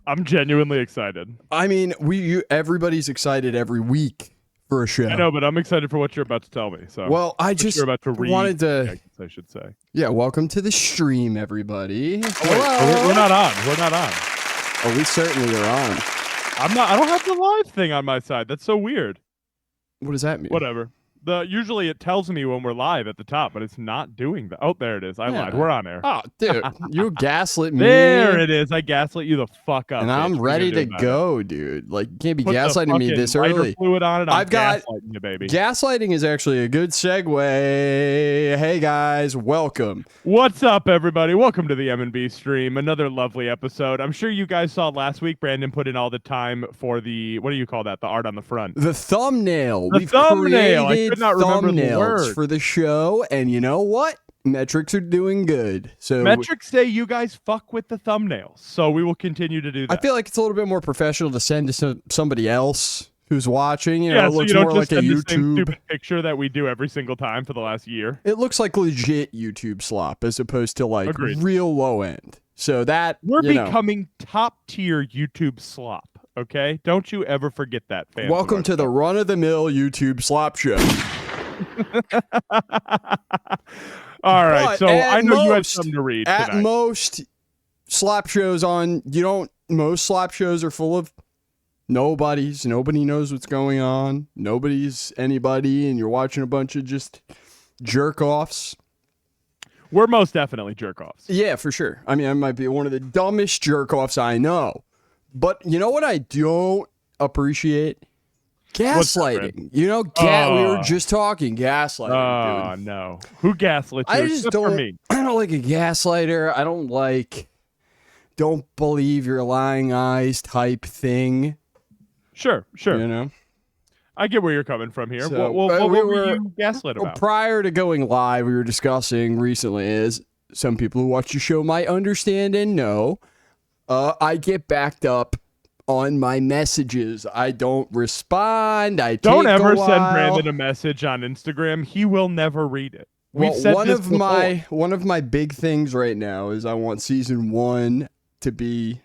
I'm genuinely excited. I mean, everybody's excited every week for a show. I know, but I'm excited for what you're about to tell me. So, well, I what just you're about to read, wanted to. I guess I should say. Yeah, welcome to the stream, everybody. Oh, we're not on. We're not on. Oh, we certainly are on. I'm not. I don't have the live thing on my side. That's so weird. What does that mean? Whatever. Usually it tells me when we're live at the top, but it's not doing that. Oh, there it is. I lied. We're on air. Oh, dude, you gaslit me. There it is. I gaslit you the fuck up. And I'm ready to go, dude. Like, you can't be gaslighting me this early. Fluid on it. I've got gaslighting you, baby. Gaslighting is actually a good segue. Hey guys, welcome. What's up, everybody? Welcome to the M&B stream. Another lovely episode. I'm sure you guys saw last week. Brandon put in all the time for the, what do you call that? The art on the front. The thumbnail. The thumbnail. I could not remember the word. For the show, and you know what? Metrics are doing good. So metrics say you guys fuck with the thumbnails, so we will continue to do that. I feel like it's a little bit more professional to send to somebody else who's watching. You know, yeah, it so looks you don't more just like a send YouTube the same stupid picture that we do every single time for the last year. It looks like legit YouTube slop as opposed to like real low end. So that we're becoming top tier YouTube slop. Okay, don't you ever forget that. Fans Welcome to the run of the mill YouTube slop show. All right, so I know you had something to read at tonight. most slop shows most slop shows are full of nobody knows what's going on, nobody's anybody, and you're watching a bunch of just jerk offs. We're most definitely jerk offs. Yeah, for sure. I mean, I might be one of the dumbest jerk offs I know, but you know what I don't appreciate? Gaslighting. You know, we were just talking gaslighting. Oh, no. Who gaslit you? I just don't. I don't like a gaslighter. I don't believe your lying eyes type thing. Sure. You know? I get where you're coming from here. So, what were you gaslit about? Prior to going live, we were discussing recently, as some people who watch the show might understand and know, I get backed up on my messages. I don't respond. Don't ever send Brandon a message on Instagram. He will never read it. One of my big things right now is I want season 1 to be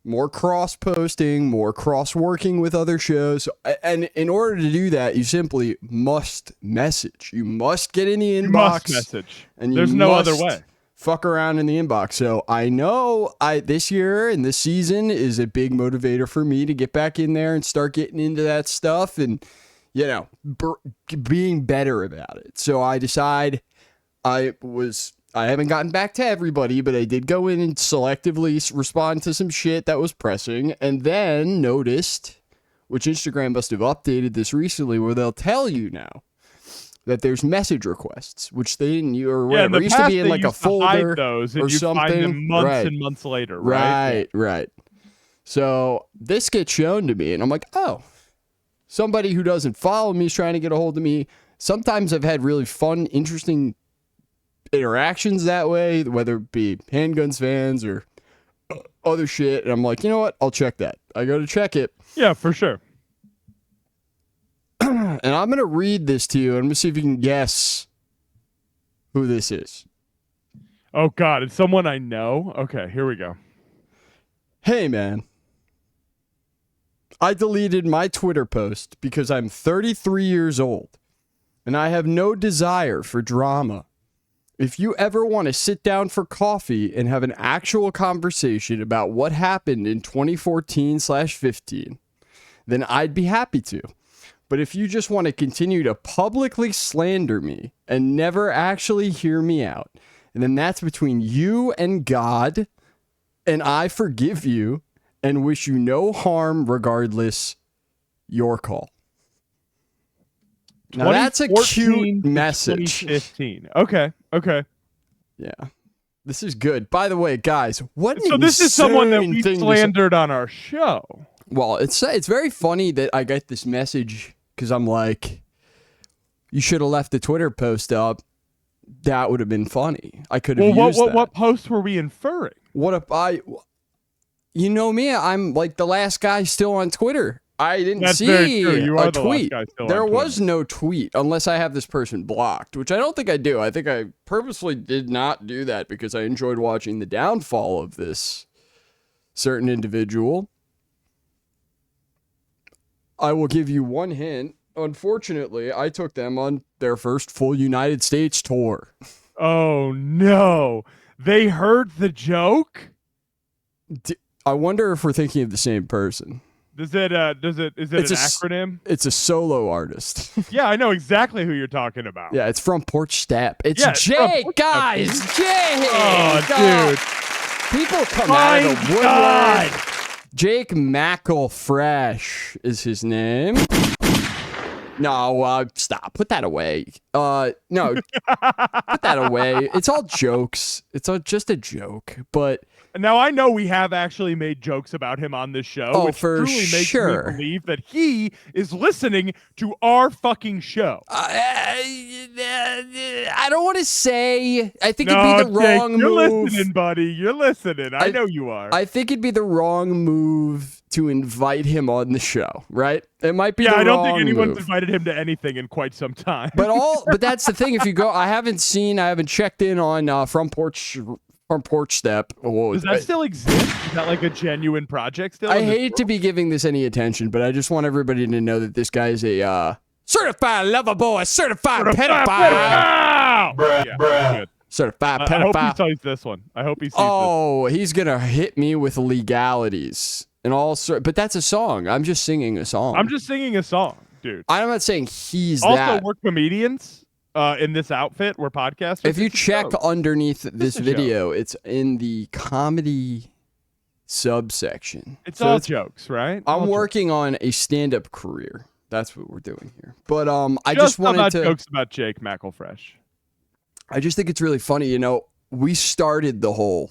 more cross-posting, more cross-working with other shows. And in order to do that, you simply must message. You must get in the inbox. You must message. And there's no other way. Fuck around in the inbox. So I know this year and this season is a big motivator for me to get back in there and start getting into that stuff and, you know, being better about it. So I decide I haven't gotten back to everybody, but I did go in and selectively respond to some shit that was pressing, and then noticed, which Instagram must have updated this recently, where they'll tell you now that there's message requests, which they didn't, or whatever. It used to be in like a folder those, or you something. Find them months and months later, right? Right. So this gets shown to me, and I'm like, oh, somebody who doesn't follow me is trying to get a hold of me. Sometimes I've had really fun, interesting interactions that way, whether it be Handguns fans or other shit. And I'm like, you know what? I'll check that. I go to check it. Yeah, for sure. And I'm going to read this to you. I'm going to see if you can guess who this is. Oh, God. It's someone I know? Okay, here we go. Hey, man. I deleted my Twitter post because I'm 33 years old and I have no desire for drama. If you ever want to sit down for coffee and have an actual conversation about what happened in 2014/15, then I'd be happy to. But if you just want to continue to publicly slander me and never actually hear me out, then that's between you and God, and I forgive you and wish you no harm regardless. Your call. Now that's a cute message. 2015. Okay. Yeah. This is good. By the way, guys, so this is someone that we slandered on our show. Well, it's very funny that I get this message because I'm like, you should have left the Twitter post up. That would have been funny. I could have used that. What post were we inferring? What if you know me, I'm like the last guy still on Twitter. I didn't see a tweet. There was no tweet unless I have this person blocked, which I don't think I do. I think I purposely did not do that because I enjoyed watching the downfall of this certain individual. I will give you one hint. Unfortunately, I took them on their first full United States tour. Oh no. They heard the joke? I wonder if we're thinking of the same person. Is it an acronym? It's a solo artist. Yeah, I know exactly who you're talking about. Yeah, it's from Porch Step. It's Jake, guys. Jake. Oh, dude. People come out of the woodwork. Jake McElfresh is his name. No, stop. Put that away. No, put that away. It's all jokes. It's all just a joke. But now I know we have actually made jokes about him on this show, which for truly makes sure. me believe that he is listening to our fucking show. I don't want to say. I think it'd be the wrong Jake, you're move. listening, buddy. You're listening. I know you are. I think it'd be the wrong move to invite him on the show, right? It might be. Yeah, the I don't wrong think anyone's move. invited him to anything in quite some time. But that's the thing. If you go, I haven't checked in on Front Porch Step. Does that still exist? Is that like a genuine project still? I hate to be giving this any attention, but I just want everybody to know that this guy is a certified lover boy, certified pedophile. Bruh. Certified I pedophile. hope he sees this one. I hope he sees Oh, he's gonna hit me with legalities and all but that's a song. I'm just singing a song. I'm just singing a song, dude. I'm not saying he's also, that. we're comedians in this outfit. We're podcasters. If you It's a check joke. underneath this a video, it's in the comedy subsection. It's So all jokes, right? I'm working on a stand-up career. That's what we're doing here. But I just just wanted about to jokes about Jake McElfresh. I just think it's really funny. You know, we started the whole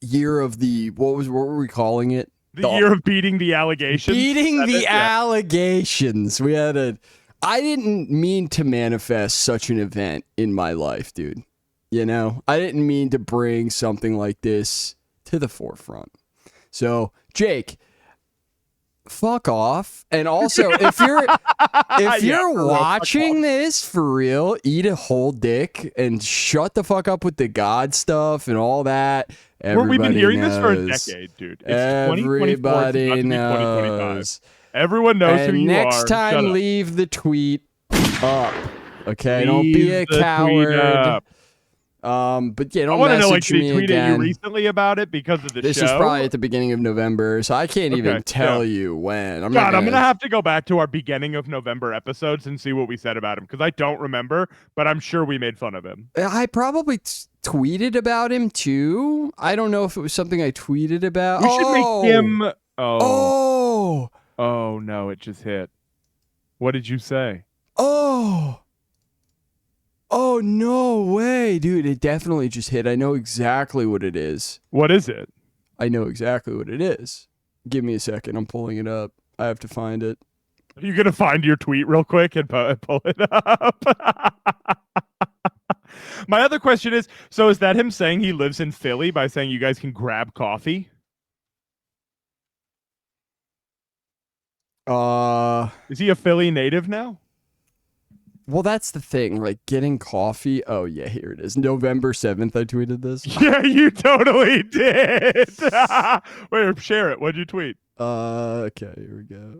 year of the what were we calling it? The year of beating the allegations. Beating the Yeah. allegations. We had I didn't mean to manifest such an event in my life, dude. You know, I didn't mean to bring something like this to the forefront. So, Jake, fuck off. And also, if you're watching this for real, eat a whole dick and shut the fuck up with the God stuff and all that. We've been hearing knows. this for a decade, dude. It's Everybody 2024. knows. Everyone knows And who you are. next Shut time, up. leave the tweet up. Okay, don't be Leave a the tweet coward. up. But yeah, I don't want to know, like, message did he me tweet at again. you recently about it because of the This show? is probably at the beginning of November, so I can't even tell you when. I'm gonna have to go back to our beginning of November episodes and see what we said about him because I don't remember, but I'm sure we made fun of him. I probably tweeted about him too. I don't know if it was something I tweeted about. We should make him. Oh no! It just hit. What did you say? Oh, no way, dude. It definitely just hit. I know exactly what it is. What is it? I know exactly what it is. Give me a second. I'm pulling it up. I have to find it. Are you going to find your tweet real quick and pull it up? My other question is, so is that him saying he lives in Philly by saying you guys can grab coffee? Is he a Philly native now? Well, that's the thing. Like getting coffee. Oh, yeah, here it is. November 7th, I tweeted this. Yeah, you totally did. Wait, share it. What'd you tweet? Okay, here we go.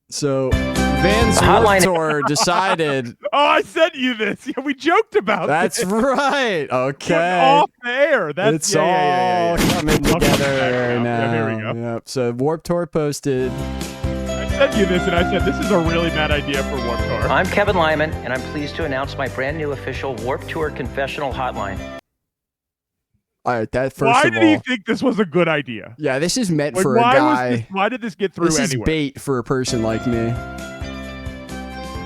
So, Vans Warped Tour decided. Oh, I sent you this. Yeah, we joked about That's this. right. Okay. Off the air. That's It's all coming together now. Yeah, here we go. Yep. So, Warped Tour posted. I sent you this, and I said, this is a really bad idea for Warped Tour. I'm Kevin Lyman, and I'm pleased to announce my brand new official Warped Tour confessional hotline. All right, that first Why of did all. he think this was a good idea? Yeah, this is meant Like, for a guy. Why did this get through This is anyway? bait for a person like me.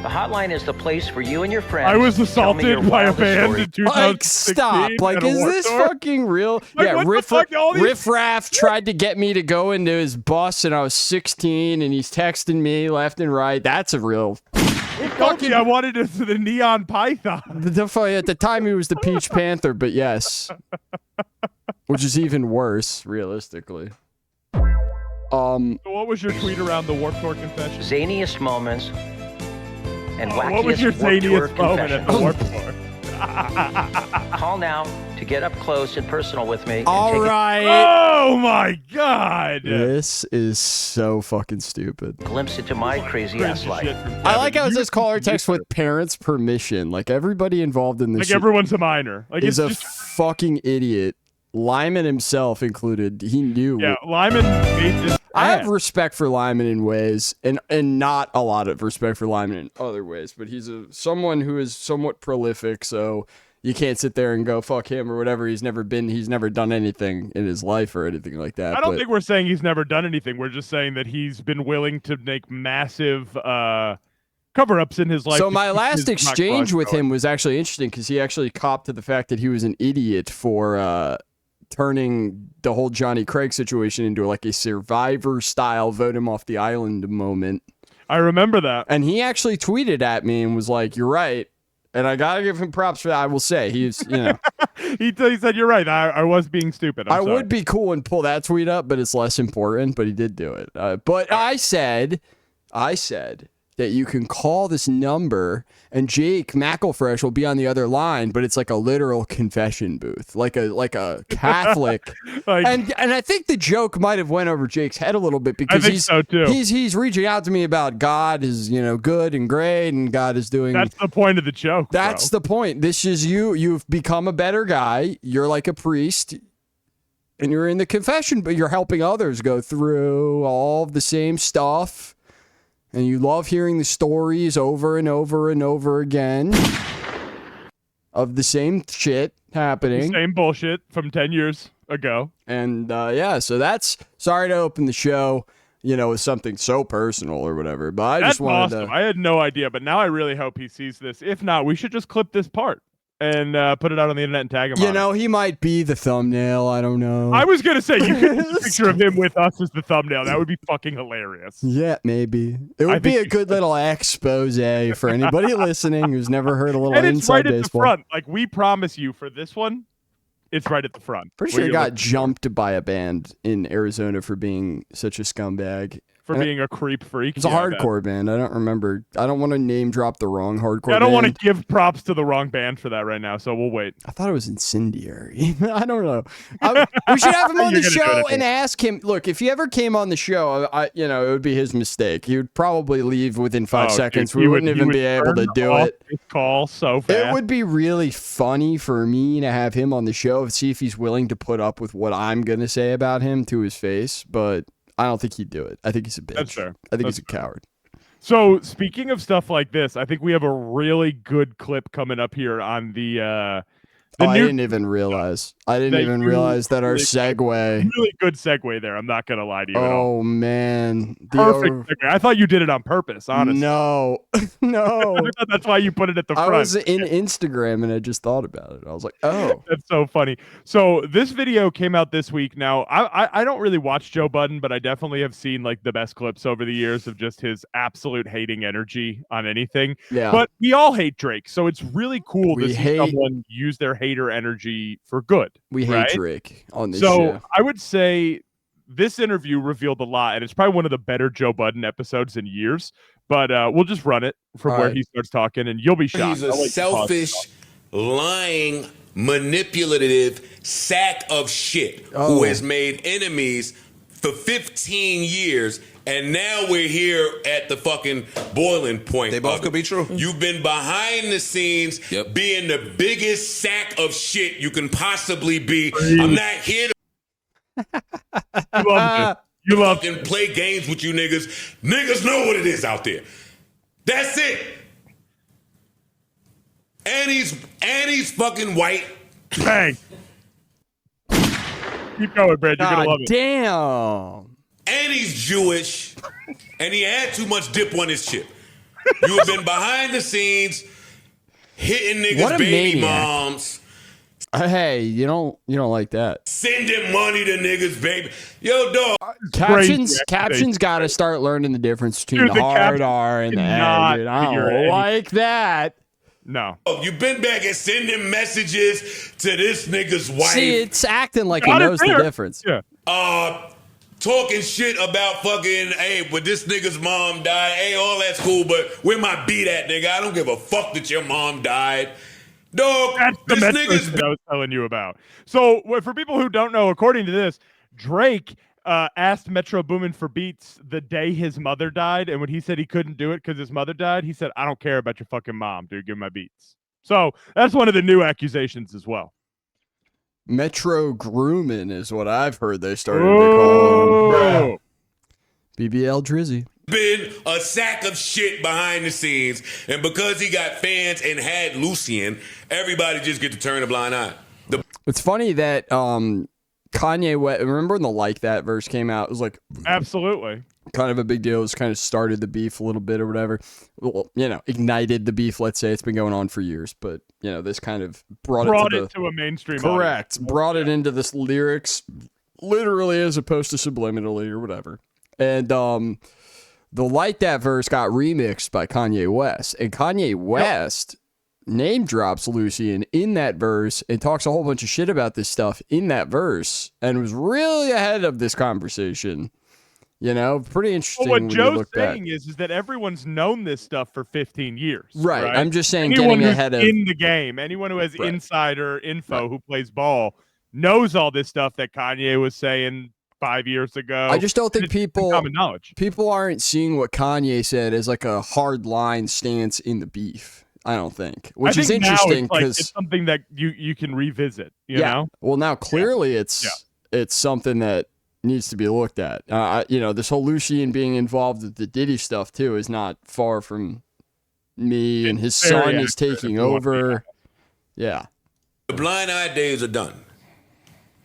The hotline is the place for you and your friends. I was to tell me your assaulted by a wildest band story. in 2016. Like, stop. Like, at a is Warped this Tour? fucking real? Like, yeah, what the fuck? All these- Riff Raff tried to get me to go into his bus, and I was 16, and he's texting me left and right. That's a real. He told me I wanted to the Neon Python. At the time, he was the Peach Panther, but yes. Which is even worse, realistically. So what was your tweet around the Warped Tour confession? Zaniest moments and wackiest What was your Warped Tour zaniest moment at the confessions. Warped Tour? Call now to get up close and personal with me. All right. Oh my god. This is so fucking stupid. Glimpse into my crazy ass life. I like how it says caller text with parents' permission. Like everybody involved in this Like shit everyone's a minor. Like is it's a just fucking idiot. Lyman himself included. He knew. yeah. Lyman made this. I have bad. respect for Lyman in ways, and not a lot of respect for Lyman in other ways. But he's someone who is somewhat prolific, so you can't sit there and go fuck him or whatever. He's never done anything in his life or anything like that. I don't think we're saying he's never done anything. We're just saying that he's been willing to make massive cover-ups in his life. So to my keep last his exchange rock with going. him was actually interesting because he actually copped to the fact that he was an idiot for turning the whole Johnny Craig situation into like a Survivor style vote him off the island moment. I remember that. And he actually tweeted at me and was like, "You're right." And I gotta give him props for that. I will say he's, he said, "You're right. I was being stupid." I would be cool and pull that tweet up, but it's less important. But he did do it. But I said that you can call this number and Jake McElfresh will be on the other line, but it's like a literal confession booth, like a Catholic. Like- and I think the joke might have went over Jake's head a little bit because think so, too. he's reaching out to me about God is, good and great and God is doing. That's the point of the joke. That's bro. the point. This is you. You've become a better guy. You're like a priest. And you're in the confession, but you're helping others go through all of the same stuff. And you love hearing the stories over and over and over again of the same shit happening. Same bullshit from 10 years ago. And so that's sorry to open the show, with something so personal or whatever. But I That's just wanted awesome. to. I had no idea, but now I really hope he sees this. If not, we should just clip this part and put it out on the internet and tag him on it. He might be the thumbnail. I don't know. I was going to say, you could use a picture of him with us as the thumbnail. That would be fucking hilarious. Yeah, maybe. It would be a good little expose for anybody listening who's never heard a little And it's inside right at baseball. the front. Like, we promise you for this one, it's right at the front. Pretty sure he got jumped by a band in Arizona for being such a scumbag. For being a creep freak. It's a hardcore band. I don't remember. I don't want to name drop the wrong hardcore band. I don't want to give props to the wrong band for that right now, so we'll wait. I thought it was Incendiary. I don't know. We should have him on the show and ask him. Look, if he ever came on the show, it would be his mistake. He would probably leave within 5 seconds. Dude, we wouldn't even be able to do it. His call so fast. It would be really funny for me to have him on the show, see if he's willing to put up with what I'm going to say about him to his face, but I don't think he'd do it. I think he's a bitch. That's fair. I think he's a coward. So, speaking of stuff like this, I think we have a really good clip coming up here on the I didn't even realize. I didn't even realize that our really segue. Really good segue there. I'm not gonna lie to you at all. Oh man, Perfect segue. I thought you did it on purpose. Honestly, No, no. I thought that's why you put it at the I front. was in Instagram and I just thought about it. I was like, oh. That's so funny. So this video came out this week. Now, I don't really watch Joe Budden, but I definitely have seen like the best clips over the years of just his absolute hating energy on anything. Yeah. But we all hate Drake, so it's really cool to We see hate- someone use their hater energy for good. We hate right? Drake on this So show. I would say this interview revealed a lot, and it's probably one of the better Joe Budden episodes in years. But we'll just run it from All where right. he starts talking, and you'll be shocked. He's a I'll let you pause selfish, it. lying, manipulative sack of shit Oh. who has made enemies for 15 years. And now we're here at the fucking boiling point. They both of could it. be true. You've been behind the scenes Yep. being the biggest sack of shit you can possibly be. I'm not here to You love it. You love fucking play games with you niggas. Niggas know what it is out there. That's it. And he's fucking white. Bang. Keep going, Brad. You're gonna love it. Damn. And he's Jewish, and he had too much dip on his chip. You have been behind the scenes, hitting What niggas' a baby maniac. moms, Hey, you don't like that. sending money to niggas' baby. Yo, dog, Captions accusation. got to start learning the difference between Dude, the the hard captions R and the cannot A, dude. I figure don't anything. like that. No. you've been back and sending messages to this nigga's wife, See, it's acting like Got it it knows there. the difference. Yeah. talking shit about fucking, hey, but this nigga's mom died. Hey, all that's cool, but where my beat at, nigga? I don't give a fuck that your mom died. Dog, That's the this Metro nigga's shit I was telling you about. So, for people who don't know, according to this, Drake asked Metro Boomin for beats the day his mother died, and when he said he couldn't do it because his mother died, he said, "I don't care about your fucking mom, dude. Give me my beats." So that's one of the new accusations as well. Metro grooming is what I've heard they started to call him. BBL Drizzy. been a sack of shit behind the scenes, and because he got fans and had Lucien, everybody just get to turn a blind eye. It's funny that Kanye West, remember when the Like That verse came out? It was like Absolutely. kind of a big deal. It was kind of started the beef a little bit or whatever. Well, you know, ignited the beef, let's say. It's been going on for years, but, you know, this kind of brought it to a mainstream correct. audience. Brought it into this lyrics literally as opposed to subliminally or whatever. And the Like That verse got remixed by Kanye West. And Kanye West name drops Lucien in that verse and talks a whole bunch of shit about this stuff in that verse and was really ahead of this conversation. You know, pretty interesting. Well, what when you Joe's look back. saying is that everyone's known this stuff for 15 years. Right. I'm just saying anyone getting who's ahead of in the game, anyone who has insider info who plays ball knows all this stuff that Kanye was saying 5 years ago. I just don't think common knowledge. people aren't seeing what Kanye said as like a hard line stance in the beef. I don't think, which is interesting because it's something that you can revisit. You know? Well, now clearly it's something that needs to be looked at. You know, this whole Lucien being involved with the Diddy stuff too is not far from me, and his son is taking over. Yeah, The blind eye days are done.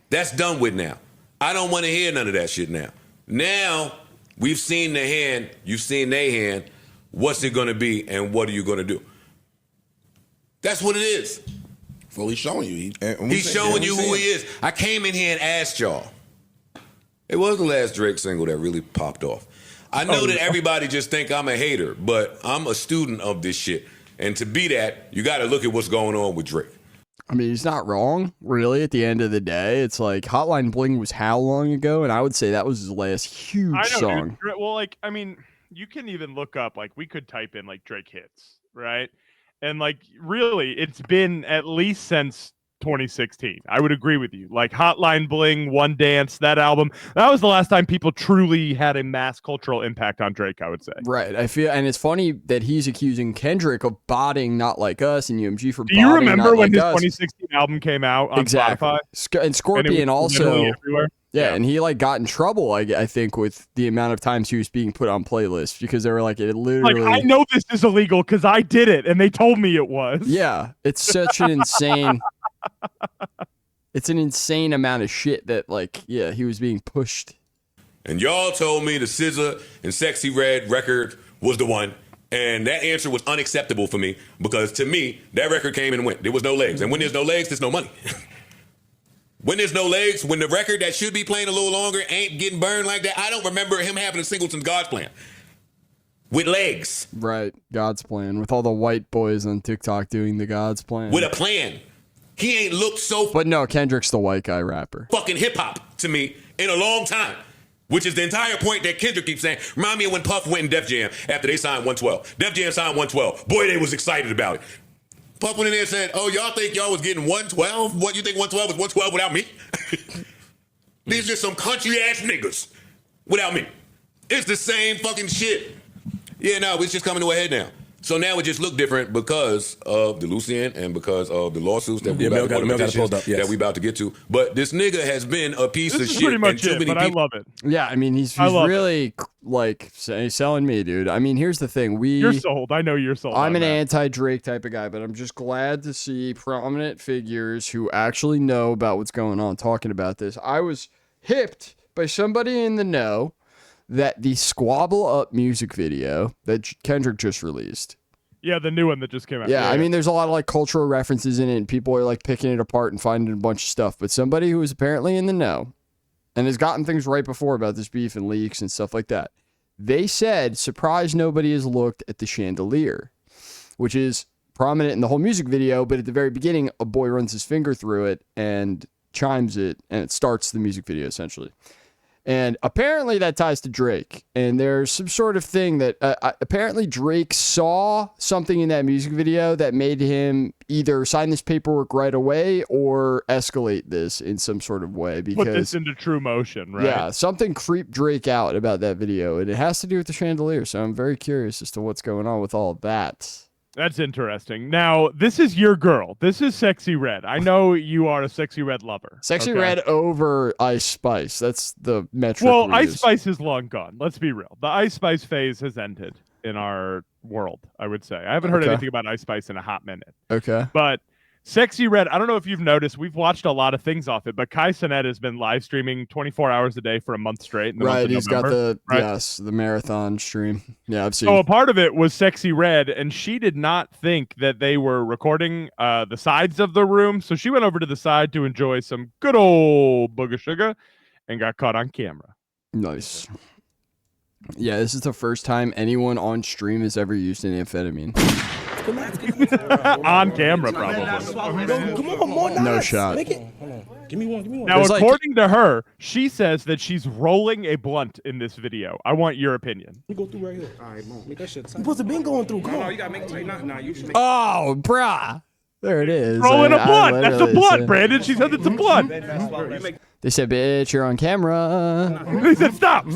That's done with now. I don't want to hear none of that shit now. Now we've seen the hand, you've seen their hand. What's it going to be, and what are you going to do? That's what it is. Well, he's showing you. He's showing you who he is. I came in here and asked y'all. It was the last Drake single that really popped off. I know that everybody just think I'm a hater, but I'm a student of this shit. And to be that, you got to look at what's going on with Drake. I mean, he's not wrong, really. At the end of the day, it's like Hotline Bling was how long ago, and I would say that was his last huge song. Dude. Well, like, I mean, you can even look up, like, we could type in like Drake hits, right? And like, really, it's been at least since 2016. I would agree with you. Like Hotline Bling, One Dance, that album, that was the last time people truly had a mass cultural impact on Drake, I would say. Right. I feel, and it's funny that he's accusing Kendrick of botting Not Like Us and UMG for botting. Do you remember when his Us. 2016 album came out on Spotify? And Scorpion also. Everywhere? Yeah, and he like got in trouble, I think, with the amount of times he was being put on playlists because they were like, it literally. Like, I know this is illegal because I did it, and they told me it was. Yeah, it's such an insane. It's an insane amount of shit that, like, yeah, he was being pushed. And y'all told me the SZA and Sexy Red record was the one. And that answer was unacceptable for me because to me, that record came and went. There was no legs. And when there's no legs, there's no money. When there's no legs, when the record that should be playing a little longer ain't getting burned like that, I don't remember him having a Singleton's God's Plan with legs. Right, God's Plan, with all the white boys on TikTok doing the God's Plan. With a plan. He ain't looked so But no, Kendrick's the white guy rapper. fucking hip-hop to me in a long time, which is the entire point that Kendrick keeps saying. Remind me of when Puff went in Def Jam after they signed 112. Def Jam signed 112. Boy, they was excited about it. Puff went in there and said, oh, y'all think y'all was getting 112? What, you think 112 was 112 without me? These just some country-ass niggas without me. It's the same fucking shit. Yeah, no, it's just coming to a head now. So now it just look different because of the Lucien and because of the lawsuits that we about to get to. But this nigga has been a piece of shit. Pretty much and too many but people. I love it. Yeah, I mean, he's really like selling me, dude. I mean, here's the thing: you're sold. I know you're sold. I'm an anti-Drake type of guy, but I'm just glad to see prominent figures who actually know about what's going on talking about this. I was hipped by somebody in the know that the Squabble Up music video that Kendrick just released. Yeah, the new one that just came out. Yeah, I mean, there's a lot of like cultural references in it, and people are like picking it apart and finding a bunch of stuff. But somebody who is apparently in the know and has gotten things right before about this beef and leaks and stuff like that, they said, surprise, nobody has looked at the chandelier, which is prominent in the whole music video. But at the very beginning, a boy runs his finger through it and chimes it, and it starts the music video essentially. And apparently that ties to Drake. And there's some sort of thing that apparently Drake saw something in that music video that made him either sign this paperwork right away or escalate this in some sort of way. Because, put this into true motion, right? Yeah, something creeped Drake out about that video. And it has to do with the chandelier. So I'm very curious as to what's going on with all of that. That's interesting. Now, this is your girl. This is Sexy Red. I know you are a Sexy Red lover. Sexy Red over Ice Spice. That's the metric. Well, Ice Spice is long gone. Let's be real. The Ice Spice phase has ended in our world, I would say. I haven't heard anything about Ice Spice in a hot minute. Okay. But Sexy Red, I don't know if you've noticed, we've watched a lot of things off it, but Kai Cenat has been live streaming 24 hours a day for a month straight. Right, he's got the the marathon stream. Yeah, I've seen. So a part of it was Sexy Red, and she did not think that they were recording the sides of the room, so she went over to the side to enjoy some good old booger sugar and got caught on camera. Nice. Yeah, this is the first time anyone on stream has ever used an amphetamine. On camera, probably. Come on, more nuts. No shot. Give me one. Now, according to her, she says that she's rolling a blunt in this video. I want your opinion. Go through right here. All right, make that shit. You supposed to been going through. Come on. You gotta make it. Nah, you should make Oh, brah. There it is. Rolling a blunt. That's a blunt, Brandon. She said it's a blunt. They said, bitch, you're on camera. They said, stop.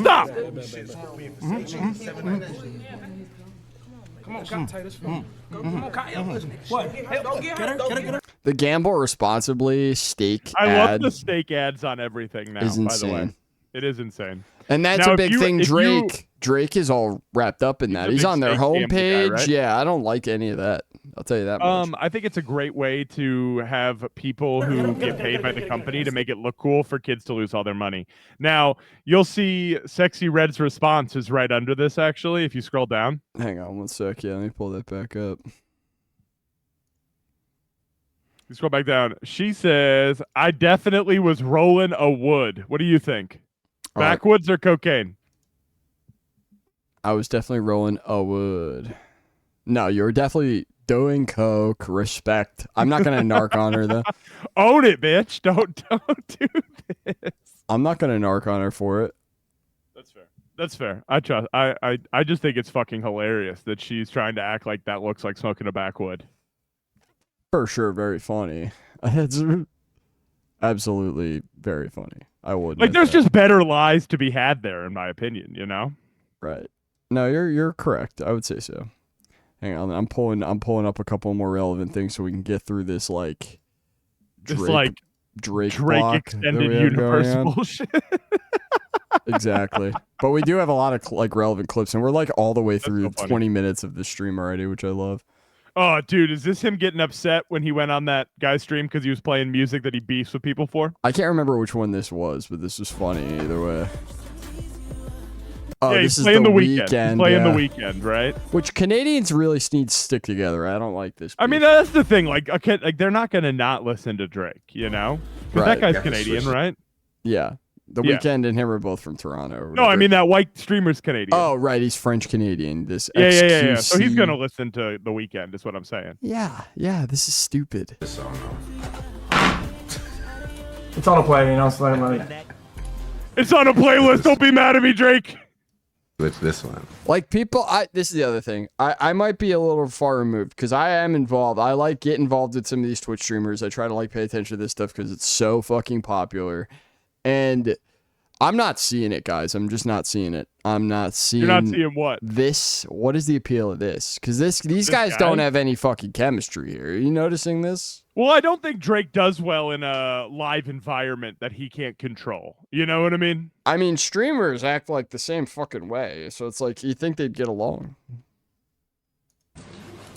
Come on, Kai, tie this phone. Come on, Kai, help us. What? Don't get her. The gamble responsibly steak I ad love the steak ads on everything now, is by the way. insane. It is insane. And that's Now, a if big you- thing. if you- Drake is all wrapped up in that. a He's big on their steak gamble guy, homepage. right? Yeah, I don't like any of that. I'll tell you that much. I think it's a great way to have people who get paid by the company to make it look cool for kids to lose all their money. Now, you'll see Sexy Red's response is right under this, actually, if you scroll down. Hang on one sec. Yeah, let me pull that back up. You scroll back down. She says, I definitely was rolling a wood. What do you think? All right. Backwoods or cocaine? I was definitely rolling a wood. No, you were definitely doing coke. Respect. I'm not gonna narc on her though. Own it, bitch. Don't do this. I'm not gonna narc on her for it. That's fair. That's fair. I just think it's fucking hilarious that she's trying to act like that looks like smoking a backwood. For sure, very funny. It's absolutely very funny. I would Like, there's just better lies to be had there, in my opinion. You know. right. No, you're correct. I would say so. Hang on, I'm pulling up a couple more relevant things so we can get through this like This like Drake Drake extended universe bullshit. Exactly. But we do have a lot of like relevant clips, and we're like all the way through so funny. 20 minutes of the stream already, which I love. Oh, dude, is this him getting upset when he went on that guy's stream because he was playing music that he beefs with people for? I can't remember which one this was, but this was funny either way. Oh, yeah, this he's is playing the weekend. weekend. He's playing yeah. the weekend, right? Which Canadians really need to stick together. I don't like this. I mean, that's the thing. Like, okay, like they're not gonna not listen to Drake, you know? 'Cause Right. that guy's Canadian, right? Yeah. The Yeah. weekend and him are both from Toronto. or No, I whatever. mean that white streamer's Canadian. Oh, right. He's French Canadian. This yeah. XQC. So he's gonna listen to the weekend, is what I'm saying. Yeah. This is stupid. It's on a play, you know, so like It's on a playlist. Don't be mad at me, Drake. It's this one. Like people, this is the other thing. I might be a little far removed because I am involved. I like get involved with some of these Twitch streamers. I try to like pay attention to this stuff because it's so fucking popular. And I'm not seeing it, guys. I'm just not seeing it. I'm not seeing. You're not seeing what? This. What is the appeal of this? Because these guys guy? don't have any fucking chemistry here. Are you noticing this? Well, I don't think Drake does well in a live environment that he can't control. You know what I mean? I mean, streamers act like the same fucking way, so it's like you think they'd get along.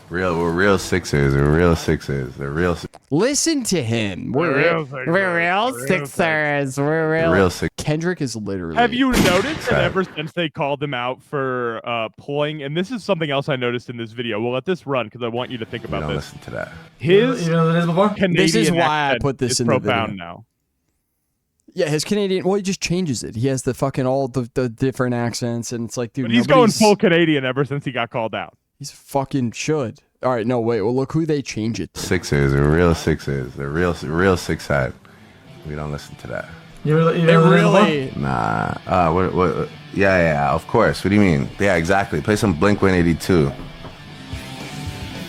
We're real Sixers. We're real Sixers. They're real. Listen to him. We're real Sixers. We're real. Kendrick is literally. Have you noticed that ever since they called him out for pulling, and this is something else I noticed in this video. We'll let this run because I want you to think about Don't this. listen to that. His you know this before? Canadian This is why I accent put this is in the video. profound now. Yeah, his Canadian. Well, he just changes it. He has the fucking all the different accents, and it's like, dude, But he's going nobody's- full Canadian ever since he got called out. He's fucking should. All right, no, wait. Well, look who they change it to. Sixers. We're real Sixers. They're real six side. We don't listen to that. You really It listen really. Nah. What? Yeah. Of course. What do you mean? Yeah, exactly. Play some Blink 182.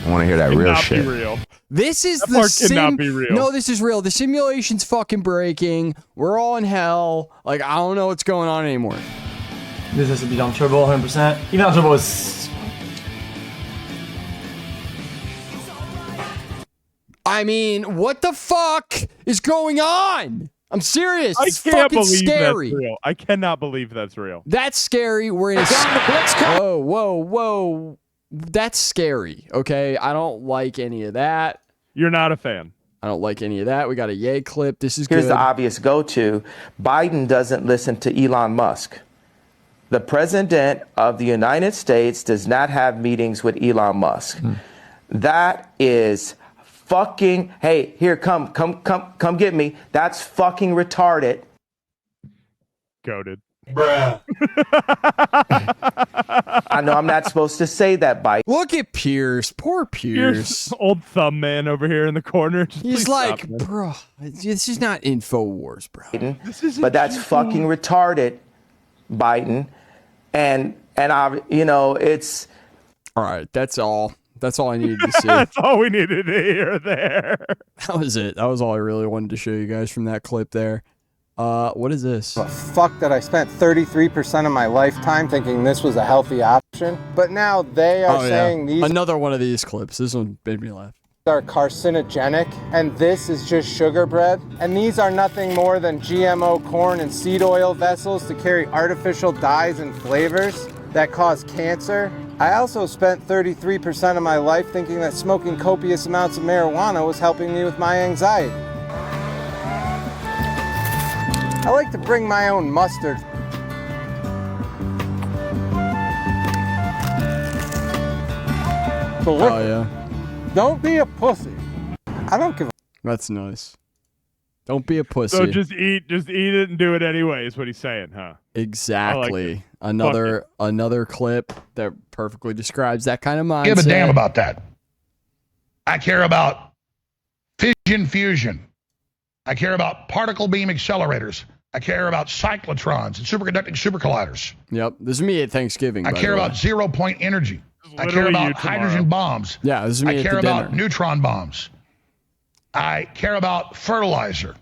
I want to hear that real Cannot shit. be real. This is That the part cannot be real. No, this is real. The simulation's fucking breaking. We're all in hell. Like, I don't know what's going on anymore. This has to be on turbo 100%. Even on turbo is. I mean, what the fuck is going on? I'm serious. I It's can't fucking believe scary. that's real. I cannot believe that's real. That's scary. We're in a. Whoa. That's scary. Okay, I don't like any of that. You're not a fan. I don't like any of that. We got a yay clip. This is Here's good. the obvious go-to. Biden doesn't listen to Elon Musk. The president of the United States does not have meetings with Elon Musk. That is fucking, hey, here, come get me. That's fucking retarded. Goated. I know I'm not supposed to say that, Biden. Look at Pierce. Poor Pierce. Here's old thumb man over here in the corner. Just He's please like, stop, man. bro, this is not InfoWars, bro. This isn't But that's fucking retarded, Biden. And I, you know, it's. All right, that's all. That's all I needed to see. That's all we needed to hear there. That was it. That was all I really wanted to show you guys from that clip there. What is this? Fuck that I spent 33% of my lifetime thinking this was a healthy option, but now they are saying these Another one of these clips. This one made me laugh. are carcinogenic, and this is just sugar bread, and these are nothing more than GMO corn and seed oil vessels to carry artificial dyes and flavors that cause cancer. I also spent 33% of my life thinking that smoking copious amounts of marijuana was helping me with my anxiety. I like to bring my own mustard. Oh yeah, Don't be a pussy. I don't give a that's nice. Don't be a pussy. So just eat it and do it anyway is what he's saying, huh? Exactly. Another clip that perfectly describes that kind of mindset. Give a damn about that. I care about fission fusion. I care about particle beam accelerators. I care about cyclotrons and superconducting supercolliders. Yep. This is me at Thanksgiving. I by care the way. about 0-point energy. I care literally you about tomorrow. hydrogen bombs. Yeah, this is me I at care the about dinner. neutron bombs. I care about fertilizer.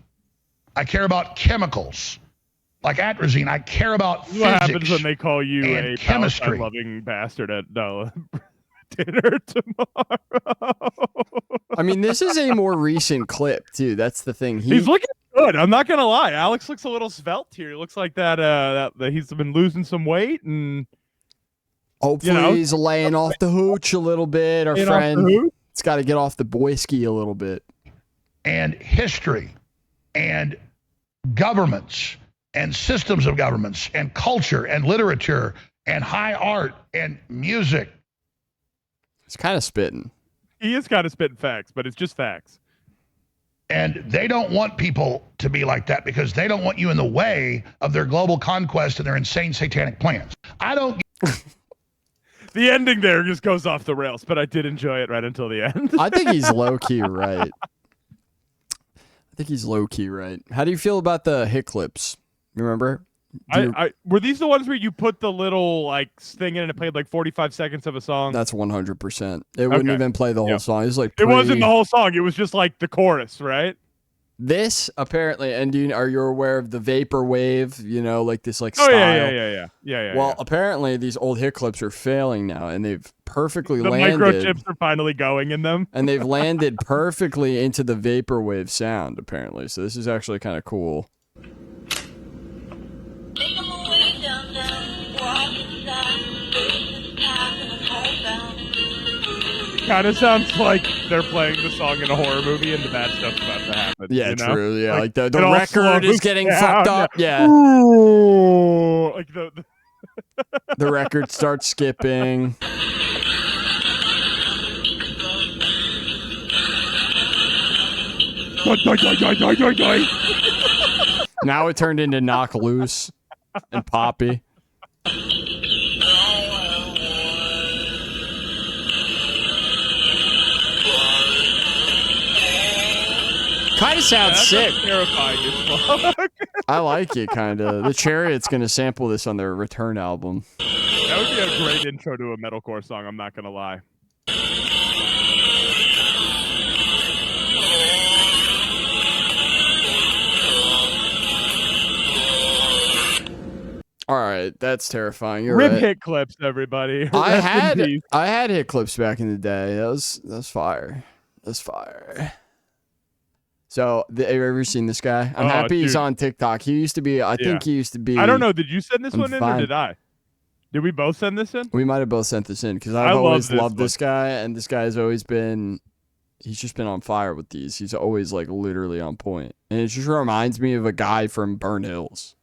I care about chemicals like atrazine. I care about What physics. happens when they call you and a chemistry. loving bastard at dinner tomorrow? I mean, this is a more recent clip too. That's the thing. He's looking good. I'm not gonna lie. Alex looks a little svelte here. He looks like that he's been losing some weight and Hopefully he's laying off the hooch a little bit. Our laying off the friend, hooch? it's got to get off the whiskey a little bit. And history and governments and systems of governments and culture and literature and high art and music. It's kind of spitting. he is kind of spitting facts, but it's just facts. And they don't want people to be like that because they don't want you in the way of their global conquest and their insane satanic plans. I don't. The ending there just goes off the rails, but I did enjoy it right until the end. I think he's low key right. How do you feel about the hit clips? Remember? Were these the ones where you put the little like thing in and it played like 45 seconds of a song? That's 100%. It wouldn't Okay. even play the whole song. It was like It wasn't the whole song. It was just like the chorus, right? This apparently, and are you aware of the vaporwave? You know, like this like Oh style. yeah. Well, apparently these old hit clips are failing now, and they've perfectly The landed. microchips are finally going in them. And they've landed perfectly into the vaporwave sound, apparently. So this is actually kind of cool. Kind of sounds like they're playing the song in a horror movie and the bad stuff's about to happen. Yeah, you know? true. Yeah, like the it all record is slows getting down, fucked up. Yeah. Ooh, like the The record starts skipping. Now it turned into Knock Loose and Poppy. Kind kind of sounds sick. Terrifying as fuck. I like it, kind of. The Chariot's going to sample this on their return album. That would be a great intro to a metalcore song, I'm not going to lie. All right, that's terrifying. You're Rip right. hit clips, everybody. I Rest in peace. had hit clips back in the day. That was fire. That's fire. So, have you ever seen this guy? I'm happy he's dude. on TikTok. He used to be. I think he used to be. I don't know. Did you send this I'm one in fine. or did I? Did we both send this in? We might have both sent this in because I I've love always this loved one. this guy, and this guy has always been. He's just been on fire with these. He's always like literally on point, and it just reminds me of a guy from Burn Hills.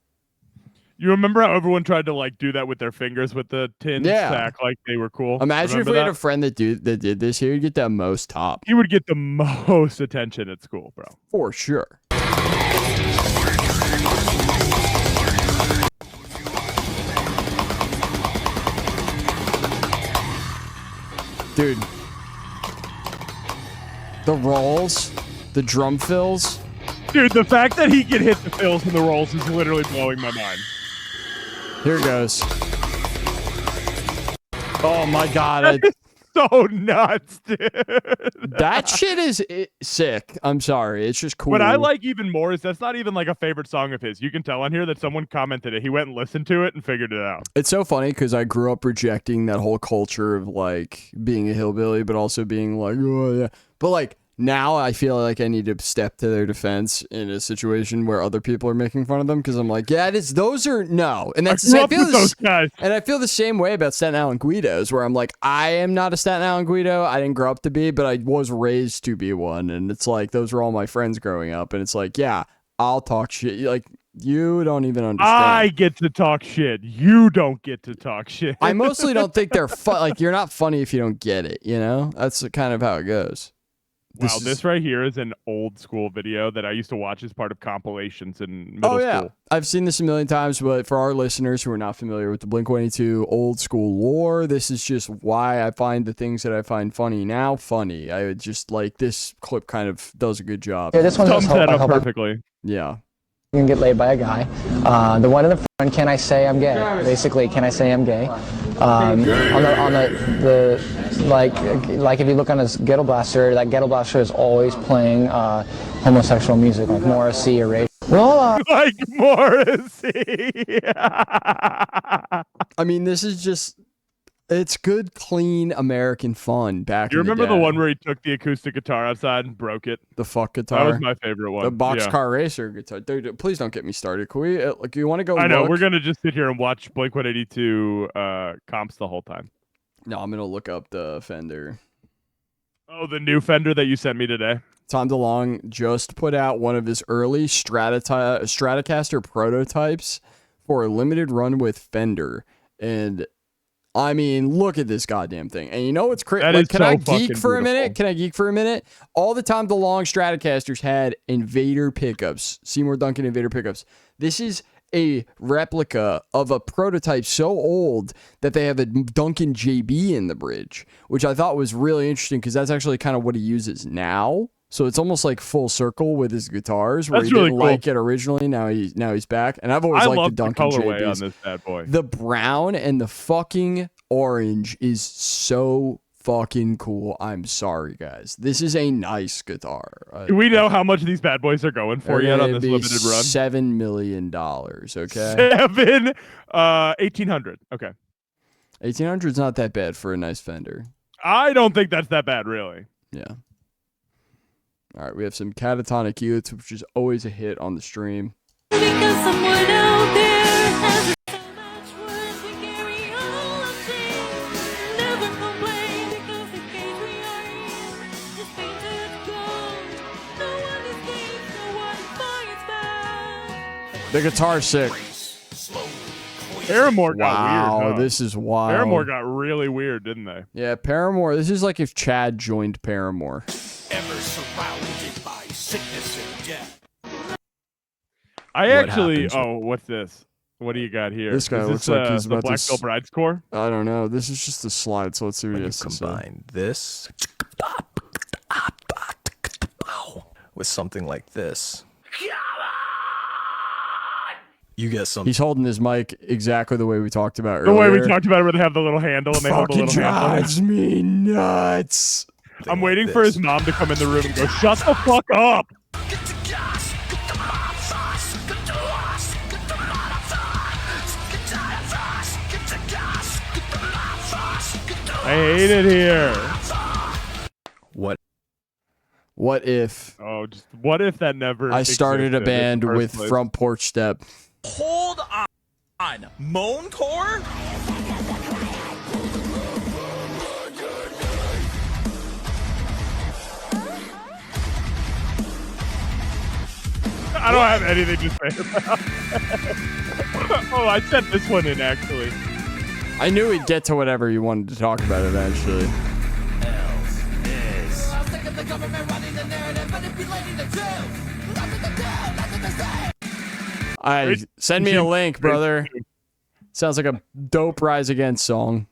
You remember how everyone tried to like do that with their fingers with the tin Yeah. sack, like they were cool? Imagine Remember if we had that? a friend that did this. He would get that most top He would get the most attention at school, bro. for sure. Dude, the rolls, the drum fills. Dude, the fact that he can hit the fills and the rolls is literally blowing my mind. Here it goes. Oh my god, So nuts, dude. that shit is sick. I'm sorry, it's just cool. What I like even more is that's not even like a favorite song of his. You can tell on here that someone commented it. He went and listened to it and figured it out. It's so funny because I grew up rejecting that whole culture of like being a hillbilly, but also being like, oh yeah. But like now I feel like I need to step to their defense in a situation where other people are making fun of them because I'm like, yeah, those are no. And that's grew I up feel with this, those guys. and I feel the same way about Staten Island Guidos, where I'm like, I am not a Staten Island Guido. I didn't grow up to be, but I was raised to be one. And it's like those were all my friends growing up. And it's like, yeah, I'll talk shit. Like you don't even understand. I get to talk shit. You don't get to talk shit. I mostly don't think they're fun. Like you're not funny if you don't get it. You know, that's kind of how it goes. Wow, this right here is an old school video that I used to watch as part of compilations in middle Oh yeah, school. I've seen this a million times, but for our listeners who are not familiar with the Blink-182 old school lore, this is just why I find the things that I find funny now funny. I would just like this clip kind of does a good job. Yeah, this one Sums that up perfectly. Yeah. You can get laid by a guy. The one in the front, can I say I'm gay? Basically, can I say I'm gay? On the like if you look on his Ghetto Blaster, that Ghetto Blaster is always playing homosexual music like Morrissey or Ray. Well, Like Morrissey. I mean, this is just it's good, clean American fun back You in the remember the day. one where he took the acoustic guitar outside and broke it? The fuck That guitar? was my favorite one. The box Yeah. car racer guitar. Dude, please don't get me started. Can we, like, you want to go I know. look? We're going to just sit here and watch Blink-182 comps the whole time. No, I'm going to look up the Fender. Oh, the new Fender that you sent me today. Tom DeLonge just put out one of his early Stratocaster prototypes for a limited run with Fender. And I mean, look at this goddamn thing. And you know what's crazy? That Like, is can so I fucking geek for a minute? beautiful. Can I geek for a minute? All the Tom DeLonge Stratocasters had Invader pickups, Seymour Duncan Invader pickups. This is a replica of a prototype so old that they have a Duncan JB in the bridge, which I thought was really interesting because that's actually kind of what he uses now. So it's almost like full circle with his guitars, where That's he really didn't cool. like it originally. Now he's back, and I've always I liked the love the Duncan colorway JBs. on this bad boy. The brown and the fucking orange is so fucking cool. I'm sorry, guys. This is a nice guitar. Do we know how much these bad boys are going for They're yet on gonna this be limited run? $7 million. Okay, 1,800. Okay. 1,800 is not that bad for a nice Fender. I don't think that's that bad, really. Yeah. All right, we have some Catatonic Youth, which is always a hit on the stream. Because someone out there has so much worth we carry all of things. Never complain because the cage we are in is painted gold. No one escapes, no one fights back. The guitar's sick. Paramore got Wow, weird. Huh? this is wild. Paramore got really weird, didn't they? Yeah, Paramore. This is like if Chad joined Paramore. Ever surrounded by sickness and death. I What actually. happens Oh, what's this? What do you got here? This guy Is looks like he's the about to Black Veil Brides core. I don't know. This is just a slide, so let's see what he has to say. Combine this with something like this. You get some. He's holding his mic exactly the way we talked about The earlier. way we talked about it, where they have the little handle and they hold the Fucking little handle. drives me nuts. I'm waiting for his mom to come in the room and go, "Shut the fuck up." I hate it here. What if Oh, just what if that never I started a existed in band the first with place? Front Porch Step? Hold on. Moancore? I don't have anything to say about it. Oh, I sent this one in, actually. I knew we'd get to whatever you wanted to talk about eventually. Send me a link, brother. Sounds like a dope Rise Against song.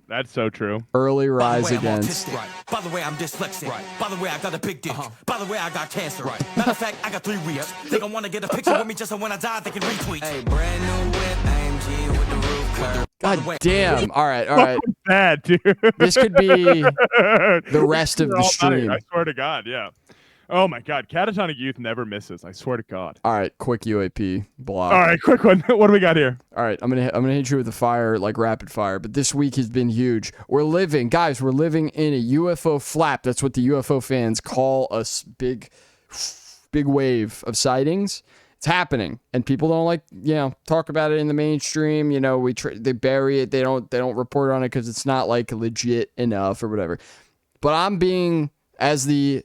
That's so true. Early Rise By the way, I'm Against. autistic. By the way, I'm dyslexic. By the way, I got a big dick. By the way, I got cancer. Matter of fact, I got 3 weeks. They don't want to get a picture with me just so when I die, they can retweet. Hey, brand new whip, AMG with the roof curve. God damn. All right, all right. Bad, dude. This could be the rest of You're the all stream. night, I swear to God, yeah. Oh my God, Catatonic Youth never misses. I swear to God. All right, quick UAP block. All right, quick one. What do we got here? All right, I'm gonna hit you with the fire, like rapid fire. But this week has been huge. We're living in a UFO flap. That's what the UFO fans call a big wave of sightings. It's happening, and people don't like talk about it in the mainstream. They bury it. They don't report on it because it's not like legit enough or whatever. But I'm being as the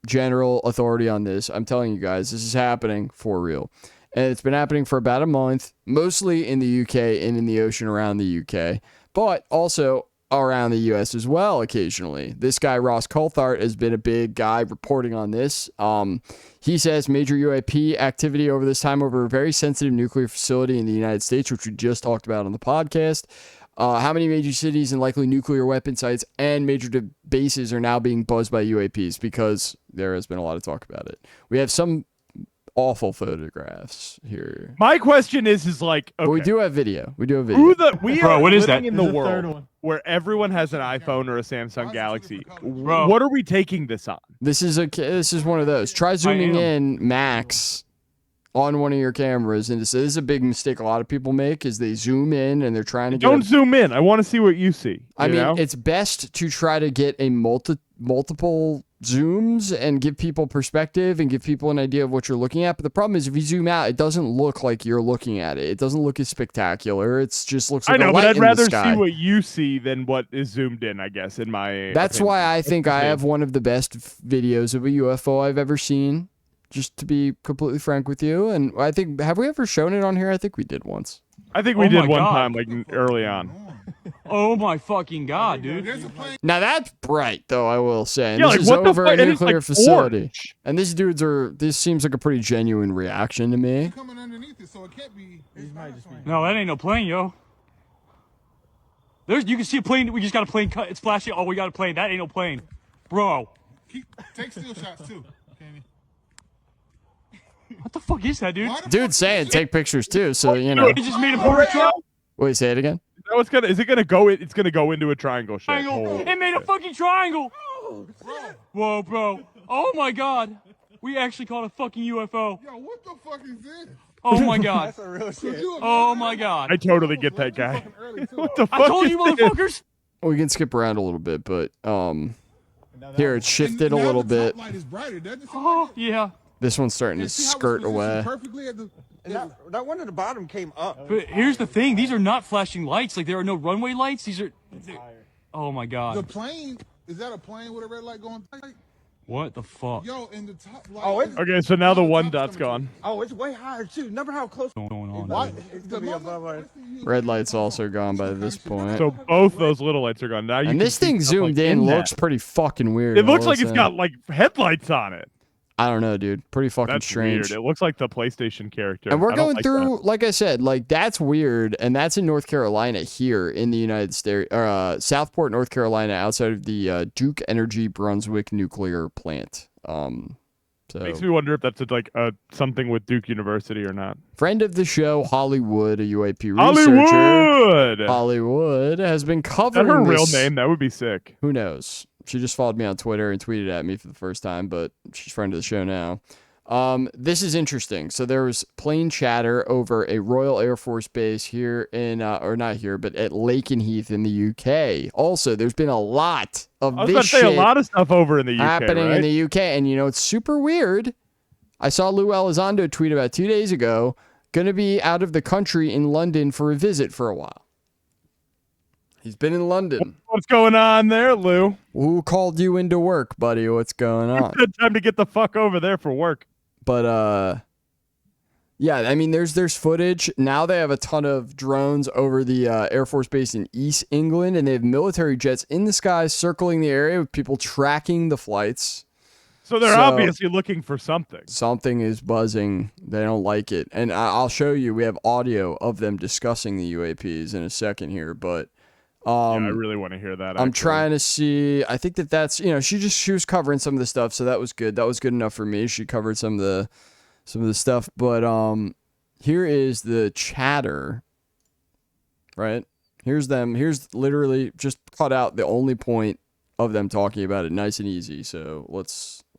general authority on this. I'm telling you guys, this is happening for real. And it's been happening for about a month, mostly in the UK and in the ocean around the UK, but also around the US as well occasionally. This guy, Ross Coulthart, has been a big guy reporting on this. He says major UAP activity over this time over a very sensitive nuclear facility in the United States, which we just talked about on the podcast. How many major cities and likely nuclear weapon sites and major bases are now being buzzed by UAPs? Because there has been a lot of talk about it. We have some awful photographs here. My question is like, okay, But we do have video. We are what is living that? in the the world world where everyone has an iPhone or a Samsung Galaxy. What are we taking this on? This is one of those. Try zooming in max on one of your cameras, and this is a big mistake a lot of people make is they zoom in and they're trying to Don't zoom in. I want to see what you see. I mean, know? it's best to try to get a multiple zooms and give people perspective and give people an idea of what you're looking at. But the problem is if you zoom out, it doesn't look like you're looking at it. It doesn't look as spectacular. It just looks like I know, a but light I'd in the rather sky. see what you see than what is zoomed in, I guess, in my That's opinion. why I think I have one of the best videos of a UFO I've ever seen, just to be completely frank with you. And I think, have we ever shown it on here? I think we did once. I think we did one time, like early on. Oh my fucking God, dude. Now that's bright, though, I will say. And Yeah, this like, is what the over fuck? a And it's, nuclear like, facility. orange. And this seems like a pretty genuine reaction to me. No, that ain't no plane, yo. You can see a plane. We just got a plane cut. It's flashing. Oh, we got a plane. That ain't no plane. Bro. Take still shots too. What the fuck is that, dude? Dude's saying take pictures too, so you know. He just made a portrait. Wait, say it again. Is it gonna go? It's gonna go into a triangle shape. Triangle. It made a fucking triangle. Whoa, bro. Oh my God. We actually caught a fucking UFO. Yo, what the fuck is this? Oh my God. That's a real shit. Oh my God. I totally get that guy. What the fuck? I told you, is this? motherfuckers. We can skip around a little bit, but here it's shifted a little bit. Oh yeah. This one's starting to skirt away. That one at the bottom came up. But here's the thing: these are not flashing lights. Like there are no runway lights. These are. Oh my The God. plane, is that a plane with a red light going? What the fuck? Yo, in the top light. Oh, it's, Okay, so now the one dot's gone. oh, it's way higher too. Remember how close? What's going on? What? It's gonna be above our. Red light's also gone by this point. So both those little lights are gone. Now you And can this see thing stuff, zoomed like, in that. looks pretty fucking weird. It looks I will like it's say. got like headlights on it. I don't know, dude. Pretty fucking That's strange. weird. It looks like the PlayStation character. And we're I don't going like through, that. like I said, like that's weird, and that's in North Carolina here in the United States, Southport, North Carolina, outside of the Duke Energy Brunswick nuclear plant. So Makes me wonder if that's like something with Duke University or not. friend of the show, Hollywood, a UAP researcher. Hollywood has been Is that covering her real this. name? That would be sick. Who knows? She just followed me on Twitter and tweeted at me for the first time, but she's friend of the show now. This is interesting. So there was plane chatter over a Royal Air Force base here in, or not here, but at Lakenheath in the UK. Also, there's been a lot of I was this about to say shit a lot of stuff over in the UK, happening right? in the UK. And you know, it's super weird. I saw Lou Elizondo tweet about 2 days ago, going to be out of the country in London for a visit for a while. He's been in London. What's going on there, Lou? Who called you into work, buddy? What's going on? Good time to get the fuck over there for work. But yeah, I mean, there's footage. Now they have a ton of drones over the Air Force Base in East England, and they have military jets in the sky circling the area with people tracking the flights. So they're obviously looking for something. Something is buzzing. They don't like it. And I'll show you. We have audio of them discussing the UAPs in a second here, but Yeah, I really want to hear that. I'm actually. trying to see. I think that's, you know, she was covering some of the stuff, so that was good. That was good enough for me. She covered some of the stuff, but here is the chatter. Right? Here's them. Here's literally just cut out the only point of them talking about it, nice and easy. So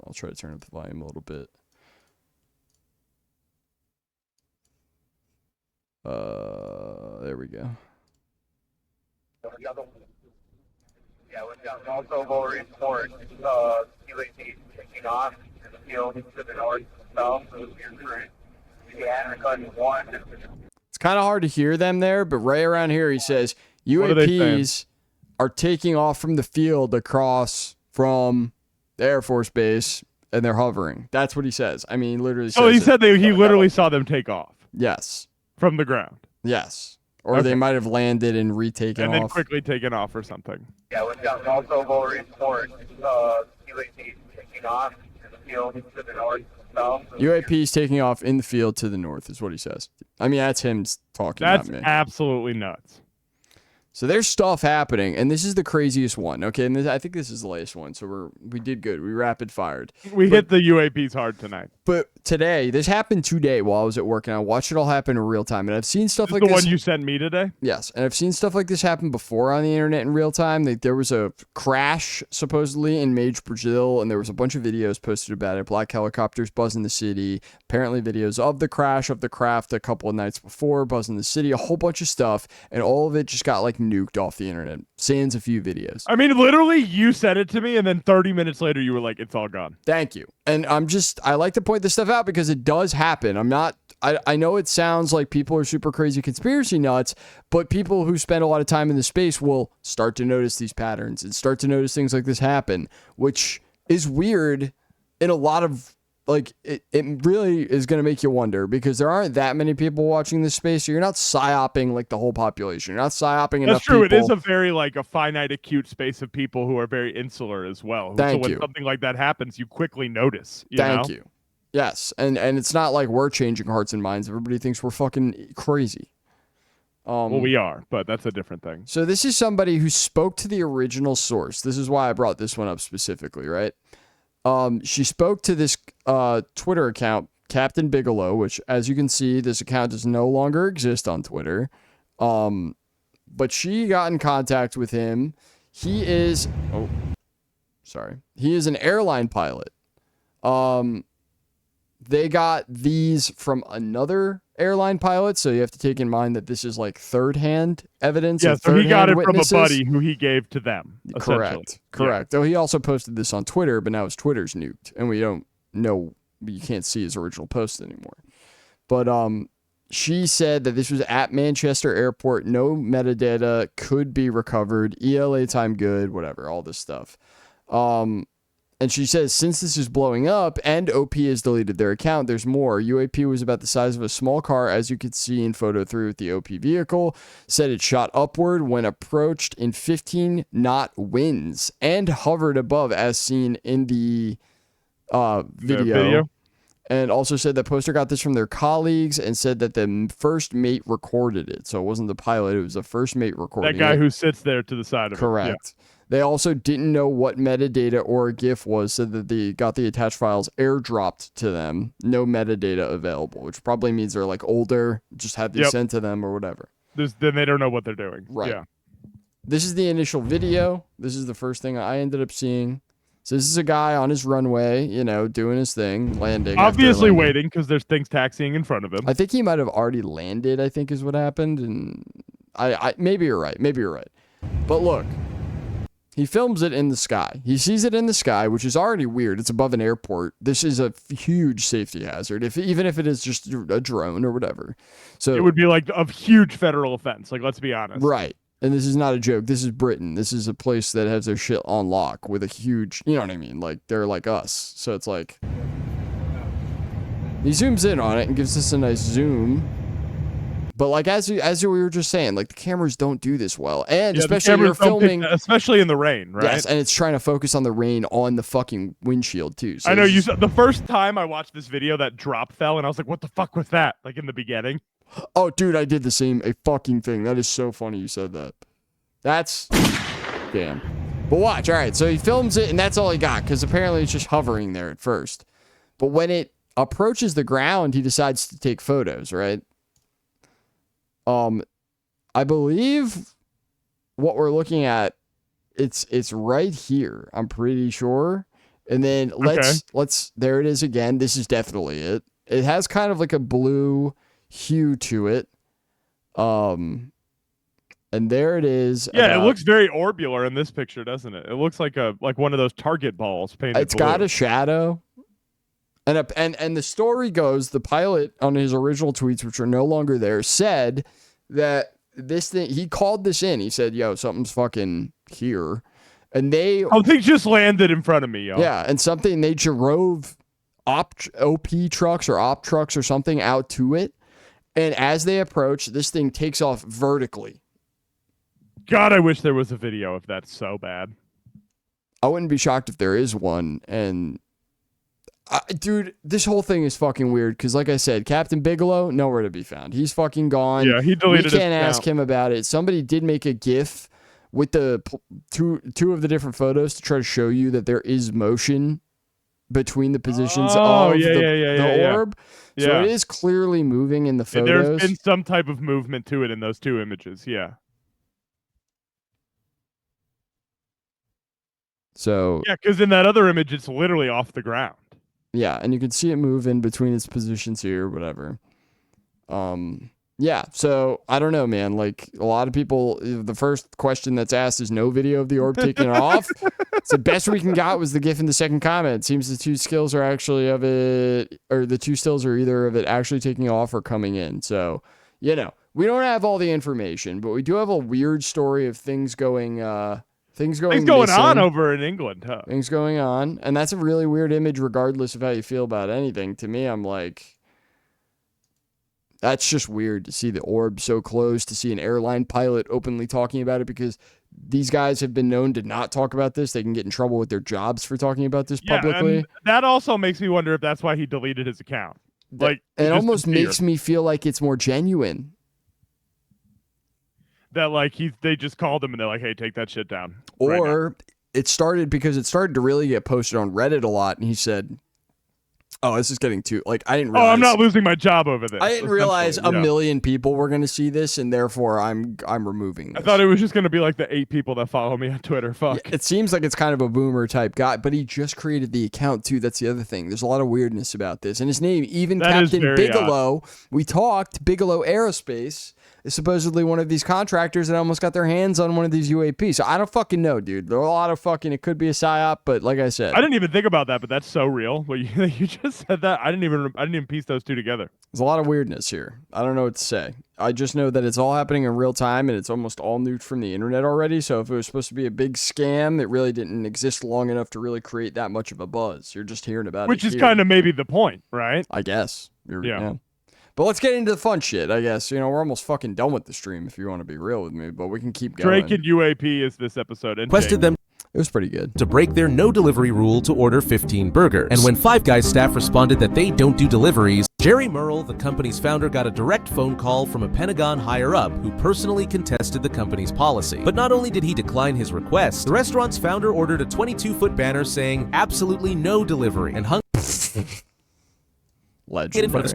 I'll try to turn up the volume a little bit. There we go. Yeah, we've also lower report, UAP taking off in the field to the north and south of your current. Yeah, cutting one. It's kind of hard to hear them there, but right around here he says What are they saying? UAPs are taking off from the field across from the Air Force Base, and they're hovering. That's what he says. I mean, he literally says Oh, he it. said he literally saw them take off Yes. from the ground. Yes. Or they Okay. might have landed and retaken And then off. quickly taken off or something. Yeah, we've also lower report, UAP taking off in the field to the north and south. UAPs taking off in the field to the north is what he says. I mean, that's him talking, That's not me. absolutely nuts. So there's stuff happening, and this is the craziest one. Okay, and I think this is the latest one. So we did good. We rapid fired. We hit the UAPs hard tonight. But today, this happened today while I was at work, and I watched it all happen in real time. And I've seen stuff This like is the this. one you sent me today? Yes, and I've seen stuff like this happen before on the internet in real time. There was a crash supposedly in Mage, Brazil, and there was a bunch of videos posted about it. Black helicopters buzzing the city. Apparently, videos of the crash of the craft a couple of nights before buzzing the city. A whole bunch of stuff, and all of it just got like nuked off the internet. Sans a few videos. I mean, literally, you sent it to me, and then 30 minutes later, you were like, "It's all gone." Thank you. And I like to point this stuff out because it does happen. I know it sounds like people are super crazy conspiracy nuts, but people who spend a lot of time in the space will start to notice these patterns and start to notice things like this happen, which is weird in a lot of, like, it really is going to make you wonder because there aren't that many people watching this space. So you're not psyoping like the whole population. You're not psyoping enough That's true. people. It is a very like a finite, acute space of people who are very insular as well. Thank so when you. something like that happens, you quickly notice. Thank you. Yes, and it's not like we're changing hearts and minds. Everybody thinks we're fucking crazy. Well, we are, but that's a different thing. So this is somebody who spoke to the original source. This is why I brought this one up specifically, right? She spoke to this Twitter account, Captain Bigelow, which, as you can see, this account does no longer exist on Twitter. But she got in contact with him. He is an airline pilot. They got these from another airline pilot, so you have to take in mind that this is like third-hand evidence. Yeah, of so he got it third-hand from a witnesses. buddy who he gave to them. Correct. Though he also posted this on Twitter, but now his Twitter's nuked, and we don't know. You can't see his original post anymore. But she said that this was at Manchester Airport. No metadata could be recovered. ELA time good. Whatever. All this stuff. And she says, since this is blowing up and OP has deleted their account, there's more. UAP was about the size of a small car, as you could see in photo 3 with the OP vehicle. Said it shot upward when approached in 15-knot winds and hovered above as seen in the video. And also said the poster got this from their colleagues and said that the first mate recorded it. So it wasn't the pilot, it was the first mate recording That guy it. who sits there to the side of Correct. it. Yeah. They also didn't know what metadata or a GIF was, so that they got the attached files airdropped to them. No metadata available, which probably means they're like older, just had these sent to them or whatever. Then they don't know what they're doing. Right. Yeah. This is the initial video. This is the first thing I ended up seeing. So this is a guy on his runway, you know, doing his thing, landing. Obviously waiting because there's things taxiing in front of him. I think he might have already landed, I think is what happened. And I maybe you're right. Maybe you're right. But look, he films it in the sky. He sees it in the sky, which is already weird. It's above an airport. This is a huge safety hazard, even if it is just a drone or whatever. So it would be like a huge federal offense. Like, let's be honest. Right. And this is not a joke. This is Britain. This is a place that has their shit on lock with a huge, you know what I mean? Like, they're like us. So it's like, he zooms in on it and gives us a nice zoom. But like, as we were just saying, like, the cameras don't do this well. And especially you're filming, especially in the rain, right? Yes, and it's trying to focus on the rain on the fucking windshield too. So I know you said the first time I watched this video, that drop fell, and I was like, what the fuck was that? Like in the beginning. Oh, dude, I did the same fucking thing. That is so funny you said that. That's damn. But watch, all right. So he films it, and that's all he got, because apparently it's just hovering there at first. But when it approaches the ground, he decides to take photos, right? I believe what we're looking at, it's right here. I'm pretty sure. And then let's there it is again. This is definitely it. It has kind of like a blue hue to it. And there it is. Yeah, it looks very orbular in this picture, doesn't it? It looks like one of those Target balls painted It's blue. got a shadow. And the story goes, the pilot on his original tweets, which are no longer there, said that this thing, he called this in. He said, yo, something's fucking here. And they just landed in front of me, yo. Yeah, and they drove OP trucks or op trucks or something out to it. And as they approach, this thing takes off vertically. God, I wish there was a video if that's so bad. I wouldn't be shocked if there is one. And dude, this whole thing is fucking weird because, like I said, Captain Bigelow, nowhere to be found. He's fucking gone. Yeah, he deleted his We can't ask account. him about it. Somebody did make a GIF with the two of the different photos to try to show you that there is motion between the positions of the orb. So Yeah. it is clearly moving in the And photos. there's been some type of movement to it in those two images. Yeah. So Yeah, because in that other image, it's literally off the ground. yeah, and you can see it move in between its positions here, whatever. Yeah, so I don't know, man. Like a lot of people, the first question that's asked is no video of the orb taking off. So the best we can got was the GIF in the second comment. It seems the two skills are actually of it, or the two stills are either of it actually taking off or coming in. So, you know, we don't have all the information, but we do have a weird story of things going Things missing. on over in England, huh? Things going on. And that's a really weird image, regardless of how you feel about anything. To me, I'm like, that's just weird to see the orb so close, to see an airline pilot openly talking about it, because these guys have been known to not talk about this. They can get in trouble with their jobs for talking about this publicly. And that also makes me wonder if that's why he deleted his account. Like, It just almost in fear makes me feel like it's more genuine. that like they just called him and they're like, hey, take that shit down. Or it started because it started to really get posted on Reddit a lot, and he said, oh, this is getting too, like, I didn't realize. Oh, I'm not losing my job over this. I didn't realize a essentially, yeah. million people were going to see this, and therefore I'm removing I this. thought it was just going to be like the 8 people that follow me on Twitter. Fuck. It seems like it's kind of a boomer type guy, but he just created the account too. That's the other thing. There's a lot of weirdness about this. And his name, even That is Captain very Bigelow, we talked, Bigelow Aerospace is supposedly one of these contractors that almost got their hands on one of these UAPs. So I don't fucking know, dude. There are a lot of fucking, it could be a psyop, but like I said, I didn't even think about that, but that's so real. What you just said that I didn't even piece those two together. there's a lot of weirdness here. I don't know what to say. I just know that it's all happening in real time, and it's almost all nuked from the internet already. So if it was supposed to be a big scam, it really didn't exist long enough to really create that much of a buzz. You're just hearing about Which it is here. kind of maybe the point, right? I guess. Yeah. But let's get into the fun shit, I guess. You know, we're almost fucking done with the stream if you want to be real with me, but we can keep going. Drake and UAP is this episode. And Requested them It was pretty good. to break their no delivery rule to order 15 burgers. And when Five Guys staff responded that they don't do deliveries, Jerry Merle, the company's founder, got a direct phone call from a Pentagon higher-up who personally contested the company's policy. But not only did he decline his request, the restaurant's founder ordered a 22-foot banner saying absolutely no delivery and hung it in front of his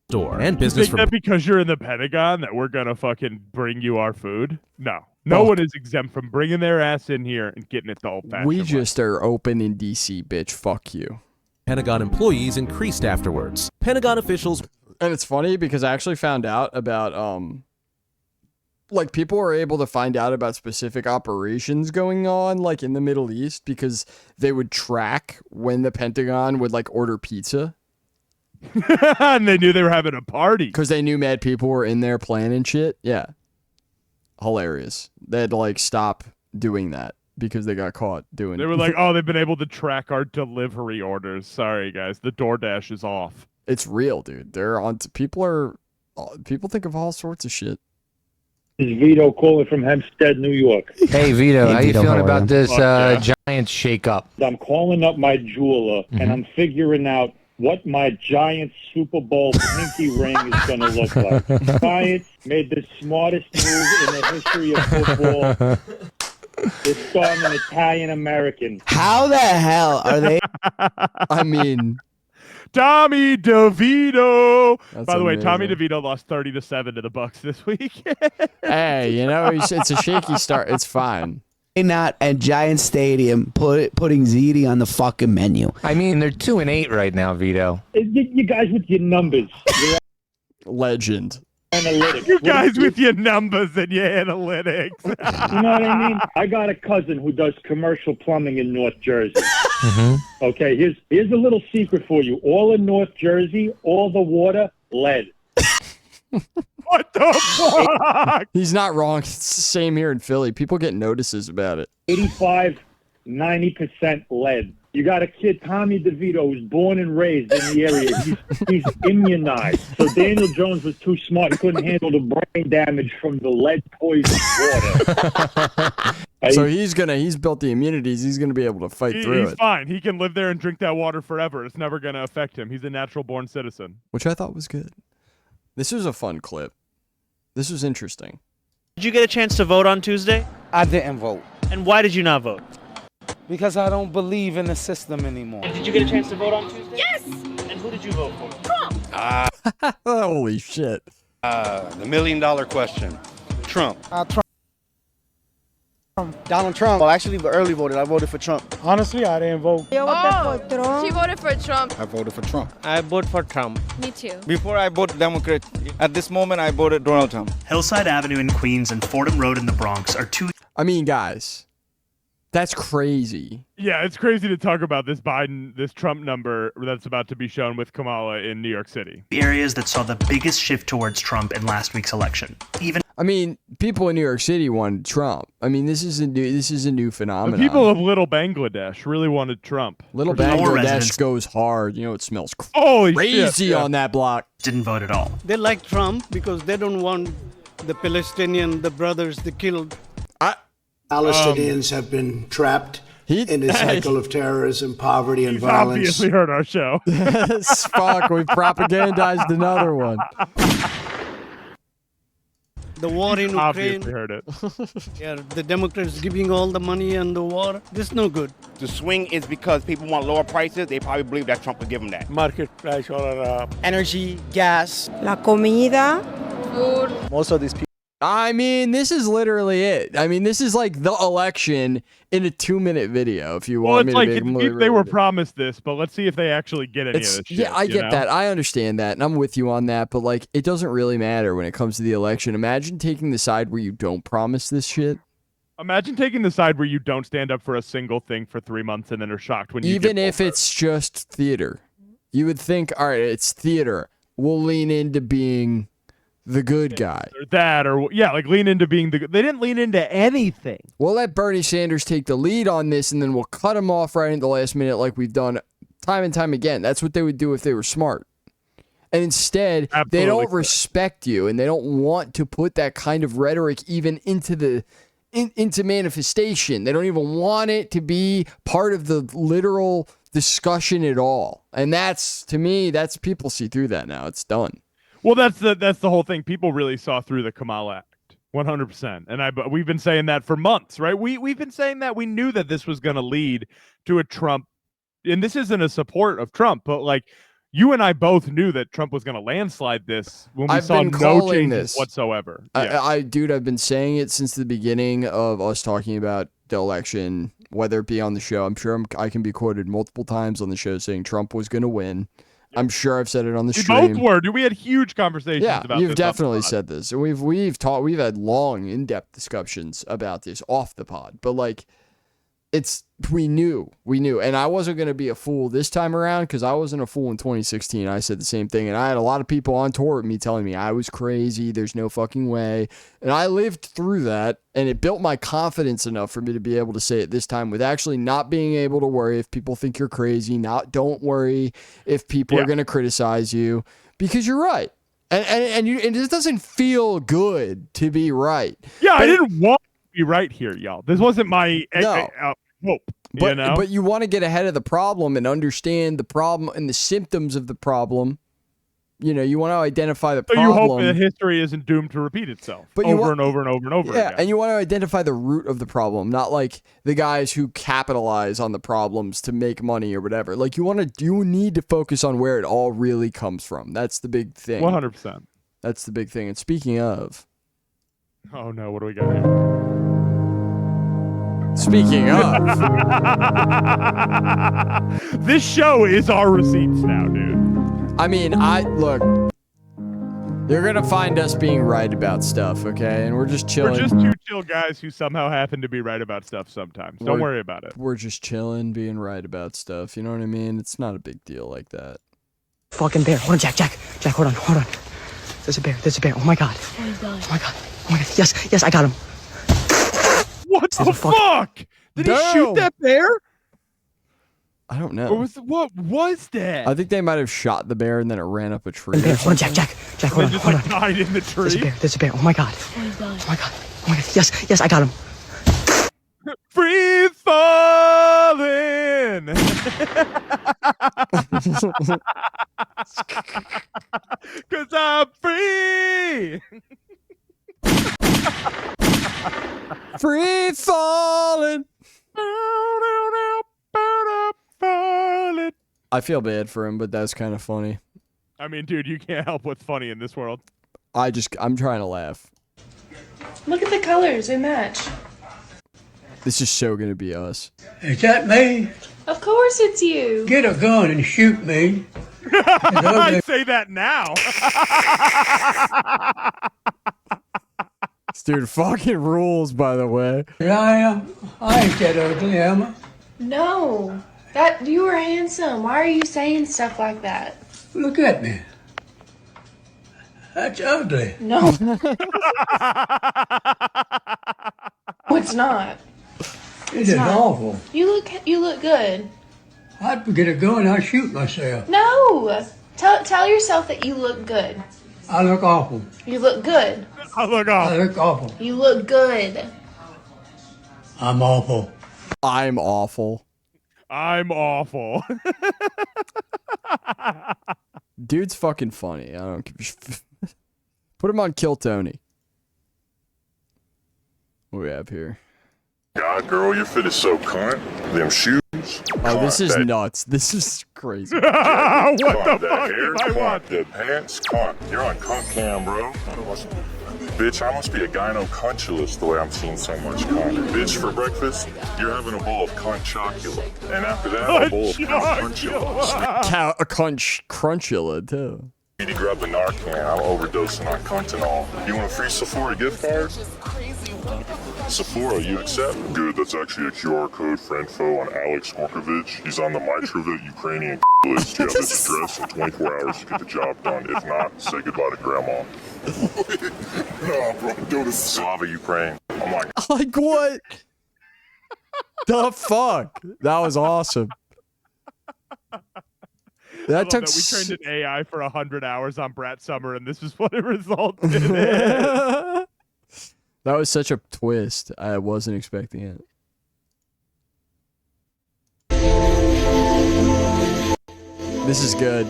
door and You business think from that because you're in the Pentagon that we're gonna fucking bring you our food? No one is exempt from bringing their ass in here and getting it the old-fashioned We way. just are open in DC, bitch. Fuck you. Pentagon employees increased afterwards. Pentagon officials... And it's funny because I actually found out about, like, people were able to find out about specific operations going on, like, in the Middle East because they would track when the Pentagon would, like, order pizza. And they knew they were having a party. Because they knew mad people were in there planning shit. Yeah. Hilarious. They had to, like, stop doing that because they got caught doing it. They were like, oh, they've been able to track our delivery orders. Sorry, guys. The DoorDash is off. It's real, dude. They're on. People think of all sorts of shit. This is Vito calling from Hempstead, New York. Hey, Vito, how you Vito, feeling how are about you? this Fuck yeah. Giants shake-up? I'm calling up my jeweler, and I'm figuring out what my Giants Super Bowl pinky ring is going to look like. Giants made the smartest move in the history of football. They're starting an Italian-American. How the hell are they? I mean... Tommy DeVito. That's By the way, amazing. Tommy DeVito lost 30-7 to the Bucks this week. Hey, you know, it's a shaky start. It's fine. Not at Giant Stadium putting ziti on the fucking menu. I mean, they're 2-8 right now, Vito. You guys with your numbers. Your Legend. analytics. You guys with your numbers and your analytics. You know what I mean? I got a cousin who does commercial plumbing in North Jersey. Okay, here's a little secret for you. All in North Jersey, all the water, lead. What the fuck? He's not wrong. It's the same here in Philly. People get notices about it. 85, 90% lead. You got a kid, Tommy DeVito, who's born and raised in the area. He's immunized. So Daniel Jones was too smart. He couldn't handle the brain damage from the lead poisoned water. So he's built the immunities. He's gonna be able to fight through He's it, fine. He can live there and drink that water forever. It's never going to affect him. He's a natural born citizen. which I thought was good. This was a fun clip. This was interesting. Did you get a chance to vote on Tuesday? I didn't vote. And why did you not vote? Because I don't believe in the system anymore. And did you get a chance to vote on Tuesday? Yes! And who did you vote for? Trump! Holy shit. The $1 million question. Trump. Trump. Donald Trump. Well, actually, early voted. I voted for Trump. Honestly, I didn't vote. She voted for Trump. I voted for Trump. I voted for Trump. Me too. Before I voted Democrat, at this moment I voted Donald Trump. Hillside Avenue in Queens and Fordham Road in the Bronx are two. I mean, guys, that's crazy. Yeah, it's crazy to talk about this Trump number that's about to be shown with Kamala in New York City. Areas that saw the biggest shift towards Trump in last week's election. Even I mean, people in New York City wanted Trump. I mean, this is a new The phenomenon. people of Little Bangladesh really wanted Trump. Little More Bangladesh residents- goes hard. You know, it smells Holy crazy shit, yeah. on that block. didn't vote at all. They like Trump because they don't want the Palestinian, the brothers, they killed. Palestinians have been trapped in a cycle of terrorism, poverty, and He's violence. obviously heard our show. Fuck, we propagandized another one. The war in Ukraine. Obviously heard it. Yeah, the Democrats giving all the money and the war. This is no good. The swing is because people want lower prices. They probably believe that Trump will give them that. Market price, all energy, gas. La comida. Food. Most of these people. I mean, this is literally it. I mean, this is like the election in a 2-minute video. If you Well, want it's me like to be they really were big. promised this, but let's see if they actually get any of this shit. Yeah, I you get know? that. I understand that, and I'm with you on that. But like, it doesn't really matter when it comes to the election. Imagine taking the side where you don't promise this shit. Imagine taking the side where you don't stand up for a single thing for 3 months and then are shocked when you Even get if it's just theater, you would think, all right, it's theater. We'll lean into being the good guy. or that, or yeah, like lean into being the. They didn't lean into anything. We'll let Bernie Sanders take the lead on this, and then we'll cut him off right in the last minute, like we've done time and time again. That's what they would do if they were smart. And instead, they don't respect you, and they don't want to put that kind of rhetoric even into into manifestation. They don't even want it to be part of the literal discussion at all. And that's, to me, that's people see through that now. It's done. Well, that's the whole thing. People really saw through the Kamala Act. 100%. And we've been saying that for months, right? We've been saying that. We knew that this was going to lead to a Trump, and this isn't a support of Trump, but like you and I both knew that Trump was going to landslide this when we saw no changes whatsoever. Yeah. Dude, I've been saying it since the beginning of us talking about the election, whether it be on the show. I'm sure I can be quoted multiple times on the show saying Trump was going to win. I'm sure I've said it on the stream. We both were. Dude, we had huge conversations about this. You've definitely said this. And we've had long, in-depth discussions about this off the pod. But like, we knew. And I wasn't going to be a fool this time around because I wasn't a fool in 2016. I said the same thing. And I had a lot of people on tour with me telling me I was crazy. There's no fucking way. And I lived through that. And it built my confidence enough for me to be able to say it this time with actually not being able to worry if people think you're crazy. Don't worry if people are going to criticize you because you're right. And it doesn't feel good to be right. Yeah, I didn't want to be right here, y'all. This wasn't my hope. But you want to get ahead of the problem and understand the problem and the symptoms of the problem. You know, you want to identify the problem. You hope that history isn't doomed to repeat itself over and over again. And you want to identify the root of the problem, not like the guys who capitalize on the problems to make money or whatever. Like you need to focus on where it all really comes from. That's the big thing. 100%. That's the big thing. And speaking of, oh no, what do we got here? Speaking of, this show is our receipts now, dude. I mean, look, you're going to find us being right about stuff, okay? And we're just chilling. We're just two chill guys who somehow happen to be right about stuff sometimes. Don't worry about it. We're just chilling, being right about stuff. You know what I mean? It's not a big deal like that. Fucking bear. Hold on, Jack, hold on. There's a bear. Oh my god. Oh my god. Yes, I got him. What the fuck? Did he shoot that bear? I don't know. What was that? I think they might have shot the bear and then it ran up a tree. Hold on, Jack, hold on. Just died in the tree. There's a bear. Oh my god. Oh my god. Yes, I got him. Free falling. Cause I'm free. Free falling. I feel bad for him, but that's kind of funny. I mean, dude, you can't help what's funny in this world. I'm trying to laugh. Look at the colors, they match. This is so gonna be us. Is that me? Of course it's you. Get a gun and shoot me. I say that now. This dude fucking rules, by the way. I ain't that ugly, am I? No. You were handsome. Why are you saying stuff like that? Look at me. That's ugly. No. It's not. It is awful. You look good. I'd get a gun, I'd shoot myself. No. Tell yourself that you look good. I look awful. You look good. I look awful. I look awful. You look good. I'm awful. I'm awful. I'm awful. Dude's fucking funny. I don't give a shit. Put him on Kill Tony. What do we have here? God, girl, your fit is so cunt. Them shoes. Oh, this is nuts. This is crazy. What the That fuck hair, did I want? The pants, cunt. You're on cunt cam, bro. Bitch, I must be a gynocuntulist the way I'm seeing so much cunt. Bitch, for breakfast, you're having a bowl of cunt chocula. And after that, a bowl of cunt A crunchula, too. You need to grab the Narcan. I'm overdosing on cunt and all. You want a free Sephora gift card? Sephora, you accept? Good, that's actually a QR code for info on Alex Orkovich. He's on the Mitrovit Ukrainian list. You have this address in 24 hours to get the job done. If not, say goodbye to grandma. No, bro, go to Slava, Ukraine. I'm like what? The fuck? That was awesome. That took. We trained an AI for 100 hours on Brat Summer, and this is what it resulted in. That was such a twist. I wasn't expecting it. This is good.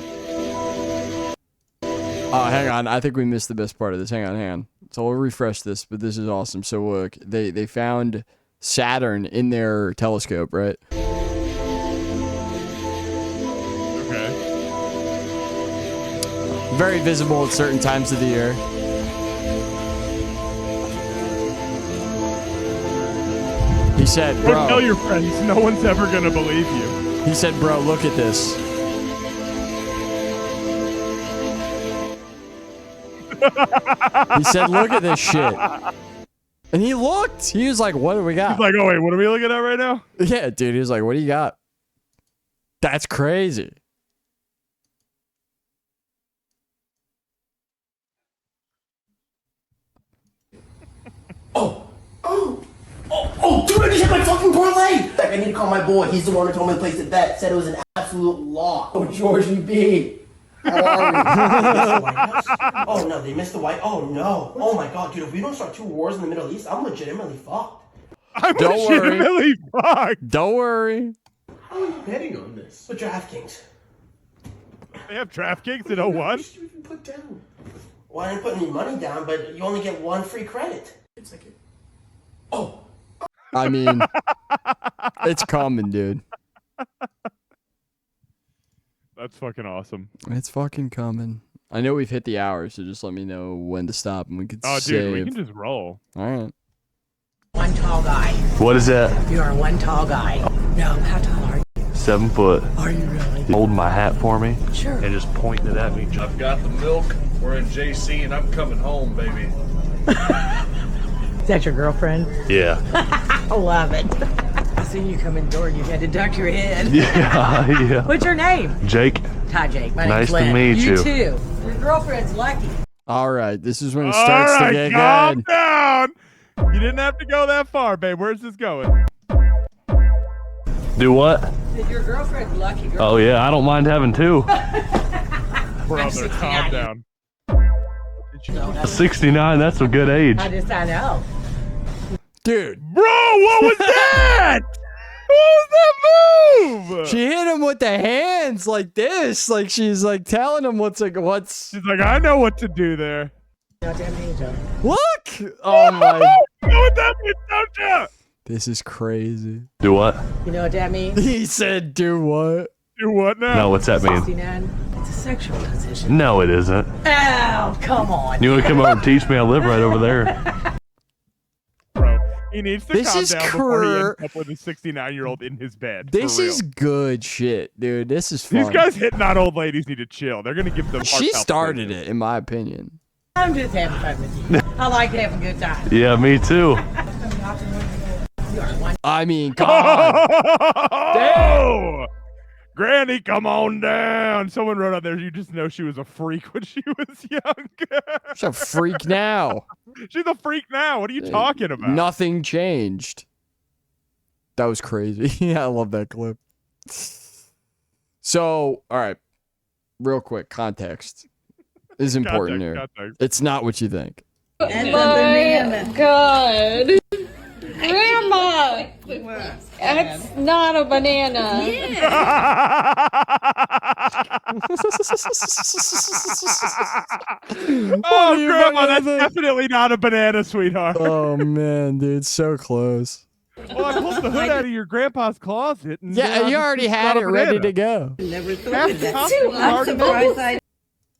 Oh, hang on. I think we missed the best part of this. Hang on. So we'll refresh this, but this is awesome. So look, they found Saturn in their telescope, right? Okay. Very visible at certain times of the year. He said, Don't bro. tell your friends. No one's ever gonna believe you. He said, bro, look at this. He said, look at this shit. And he looked. He was like, what do we got? He's like, oh, wait, what are we looking at right now? Yeah, dude. He was like, what do you got? That's crazy. Oh, dude, I just hit my fucking parlay! Like, I need to call my boy. He's the one who told me to place the bet. Said it was an absolute lock. Oh, Georgie B. How are you? Oh, no, they missed the white. Oh, no. Oh, my God, dude, if we don't start 2 wars in the Middle East, I'm legitimately fucked. Don't worry. Don't worry. How are you betting on this? With DraftKings. They have DraftKings in 01? Put down. Well, I didn't put any money down, but you only get 1 free credit. It's like I mean, it's coming, dude. That's fucking awesome. It's fucking coming. I know we've hit the hour, so just let me know when to stop and we can Oh, save. dude, we can just roll. All right. One tall guy. What is that? You are one tall guy. No, how tall are you? 7 foot. Are you really? Holding my hat for me. Sure. And just pointing it at me. I've got the milk. We're in JC and I'm coming home, baby. Is that your girlfriend? Yeah. I love it. I seen you come in the door and you had to duck your head. Yeah, yeah. What's your name? Jake. Hi, Jake. My Nice name's to Lynn. meet you. You too. Your girlfriend's lucky. All right. This is when it All starts right, to get calm good. down. You didn't have to go that far, babe. Where's this going? Do what? Said your girlfriend's lucky. Girl. Oh, yeah. I don't mind having 2. Brother, calm down. 69, that's a good age. I know. Dude. Bro, what was that? What was that move? She hit him with the hands like this. Like she's like telling him what's. She's like, I know what to do there. Look! Oh my. You know what that means, don't you? This is crazy. Do what? You know what that means? He said, do what? Do what now? No, what's that mean? 69. It's a sexual position. No, it isn't. Oh, come on. You want to come over and teach me? I live right over there. Bro, he needs to This calm is down before he ends up with a 69-year-old in his bed. This for real. is good shit, dude. This is fun. These guys hitting on old ladies need to chill. They're gonna give them. She started it, in my opinion. I'm just having fun with you. I like having a good time. Yeah, me too. I mean, God. Oh! Granny, come on down. Someone wrote out there, you just know she was a freak when she was young. She's a freak now. She's a freak now. What are you talking about? Nothing changed. That was crazy. Yeah, I love that clip. So, all right. Real quick, context is important here. It's not what you think. And my God. Grandma! That's not a banana. Oh, Grandma, that's definitely not a banana, sweetheart. Oh, man, dude. So close. Well, I pulled the hood out of your grandpa's closet. And Yeah, you already had it ready to go. Never thought of that. I'm surprised I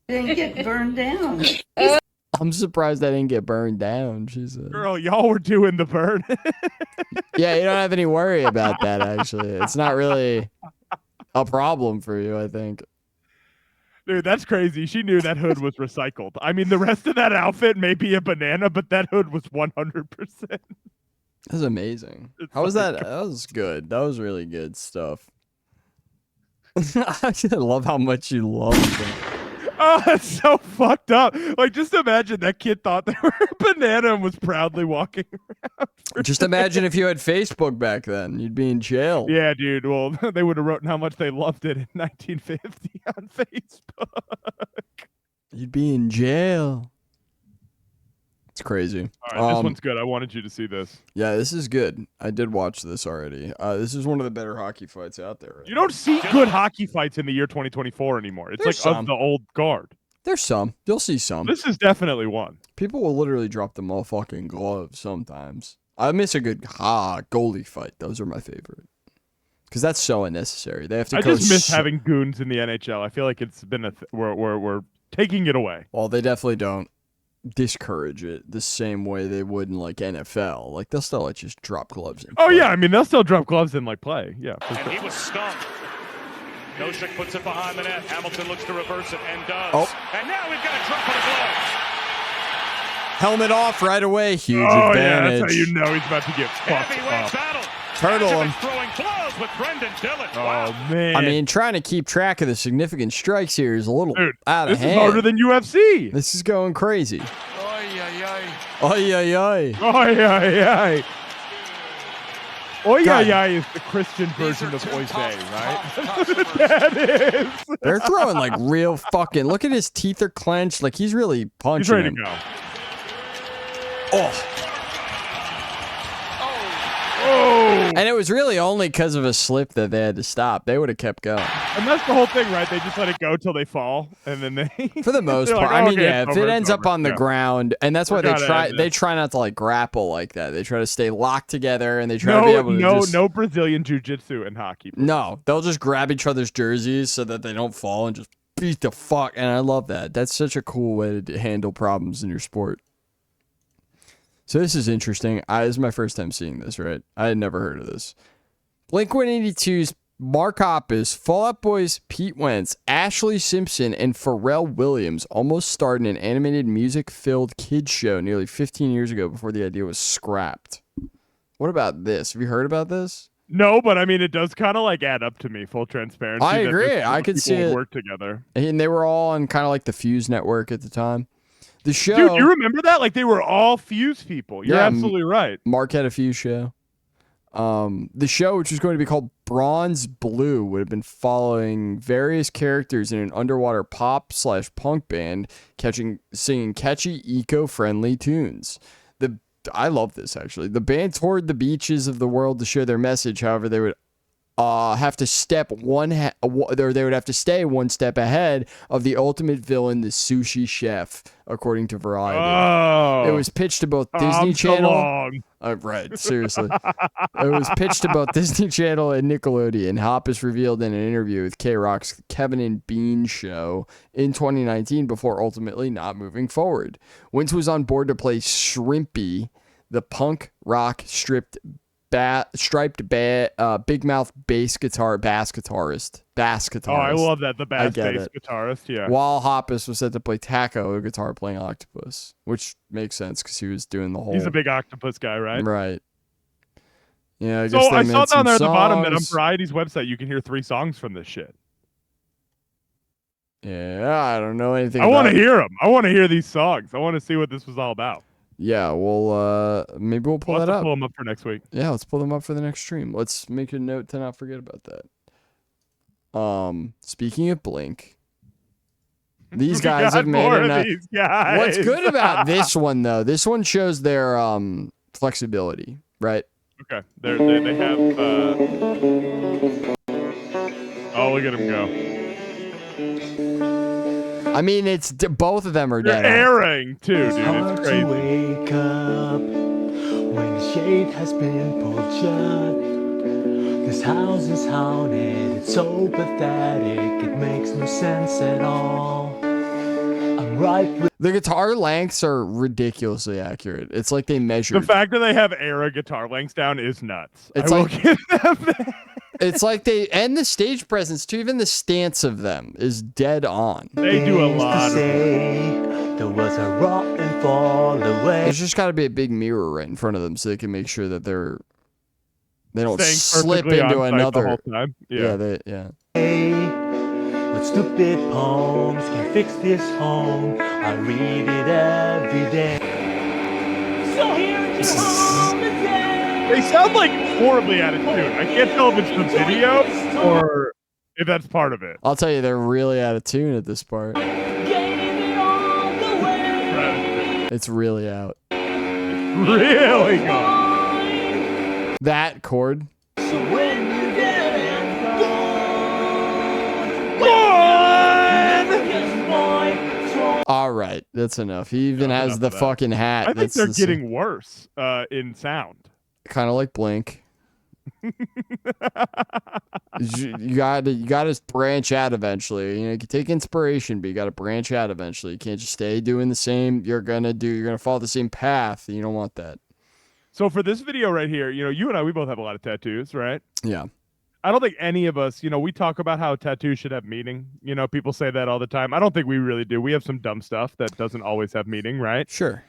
didn't get burned down. I'm surprised I didn't get burned down, she said. Girl, y'all were doing the burn. Yeah, you don't have any worry about that, actually. It's not really a problem for you, I think. Dude, that's crazy. She knew that hood was recycled. I mean, the rest of that outfit may be a banana, but that hood was 100%. That's amazing. How was that? That was good. That was really good stuff. I love how much you love it. Oh, that's so fucked up. Like, just imagine that kid thought they were a banana and was proudly walking around. Just imagine if you had Facebook back then. You'd be in jail. Yeah, dude. Well, they would have written how much they loved it in 1950 on Facebook. You'd be in jail. It's crazy. All right, this one's good. I wanted you to see this. Yeah, this is good. I did watch this already. This is one of the better hockey fights out there. You don't see good hockey fights in the year 2024 anymore. It's There's like some. of the old guard. There's some. You'll see some. This is definitely one. People will literally drop the motherfucking gloves sometimes. I miss a good goalie fight. Those are my favorite. Because that's so unnecessary. They have to. I just miss having goons in the NHL. I feel like it's been we're taking it away. Well, they definitely don't discourage it the same way they would in like NFL. Like they'll still let you just drop gloves in. Oh yeah, I mean they'll still drop gloves and like play. Yeah. And he was stunned. Noshik puts it behind the net. Hamilton looks to reverse it and does. Oh. And now we've got a drop of the glove. Helmet off right away. Huge Oh advantage. yeah, that's how you know he's about to get fucked Heavyweight up. battle. Turtle him. Throwing blows with Brendan Dillon. Oh man. I mean, trying to keep track of the significant strikes here is a little out of This hand. is harder than UFC. This is going crazy. Oy, oy, oy. Oy, oy, oy. Oy, oy, oy. Oy, God. oy, oy is the Christian version of Oy vey, right? That is. They're throwing like real fucking. Look at his teeth are clenched. Like he's really punching. He's ready him. to go. Oh. Oh. And it was really only because of a slip that they had to stop. They would have kept going. And that's the whole thing, right? They just let it go till they fall, and then they. For the most they're part, like, I mean, okay, yeah. it's If over, it it's ends up over. on the Yeah. ground, and that's why We're they gonna try. end They this. try not to like grapple like that. They try to stay locked together, and they try to be able to just. No Brazilian jiu-jitsu in hockey. No, they'll just grab each other's jerseys so that they don't fall and just beat the fuck. And I love that. That's such a cool way to handle problems in your sport. So this is interesting. This is my first time seeing this, right? I had never heard of this. Blink-182's Mark Hoppus, Fall Out Boy's Pete Wentz, Ashley Simpson, and Pharrell Williams almost starred in an animated music-filled kids show nearly 15 years ago before the idea was scrapped. What about this? Have you heard about this? No, but I mean, it does kind of like add up to me. Full transparency. I that agree. this I group of could see people would it. work together. And they were all on kind of like the Fuse network at the time. The show. Dude, you remember that? Like they were all Fuse people. You're Yeah, absolutely right. Mark had a Fuse show. The show, which was going to be called Bronze Blue, would have been following various characters in an underwater pop/punk band, singing catchy, eco-friendly tunes. I love this actually. The band toured the beaches of the world to share their message. However, they would have to they would have to stay one step ahead of the ultimate villain, the sushi chef, according to Variety. Oh, it was pitched to both Disney Tom Channel. DeLonge. Right, seriously. It was pitched to both Disney Channel and Nickelodeon. Hoppus revealed in an interview with K-Rock's Kevin and Bean show in 2019 before ultimately not moving forward. Wentz was on board to play Shrimpy, the punk rock striped big mouth bass guitarist. Oh, I love that. The bass guitarist. Yeah. While Hoppus was set to play Taco, a guitar playing octopus, which makes sense because he was doing the whole. He's a big octopus guy, right? Right. Yeah. I So guess they I made saw some down there at the bottom that on songs. Variety's website you can hear 3 songs from this shit. Yeah, I don't know anything. I want to about it. hear them. I want to hear these songs. I want to see what this was all about. Yeah, well, maybe we'll pull We'll have that to up. pull them up for next week. Yeah, let's pull them up for the next stream. Let's make a note to not forget about that. Speaking of Blink, these We guys got have made more of enough. these guys. What's good about this one though? This one shows their flexibility, right? Okay, they have. Oh, look at him go! I mean, it's both of them are They're dead. airing too, dude. It's crazy. Wake up when the shade has been pulled shut. This house is haunted, it's so pathetic, it makes no sense at all. I'm right with The guitar lengths are ridiculously accurate. It's like they measured. The fact that they have era guitar lengths down is nuts. It's I will like- give them that. It's like and the stage presence too. Even the stance of them is dead on. They do a lot of there was a rotten fall away. There's just got to be a big mirror right in front of them so they can make sure that they don't Staying slip perfectly into on site the another. whole time. Yeah. Yeah. What stupid poems can fix this home? I read it every day. So here is your home again. They sound like horribly out of tune. I can't tell if it's the video or if that's part of it. I'll tell you, they're really out of tune at this part. They It's really out. Really good. That chord. All right, that's enough. He even has the fucking hat. I think they're getting worse in sound. Kind of like Blink. you gotta branch out eventually. You know, you can take inspiration, but you gotta branch out eventually. You can't just stay doing the same. You're gonna follow the same path. You don't want that. So for this video right here, you know, you and I, we both have a lot of tattoos, right? Yeah. I don't think any of us, you know, we talk about how tattoos should have meaning. You know, people say that all the time. I don't think we really do. We have some dumb stuff that doesn't always have meaning, right? Sure.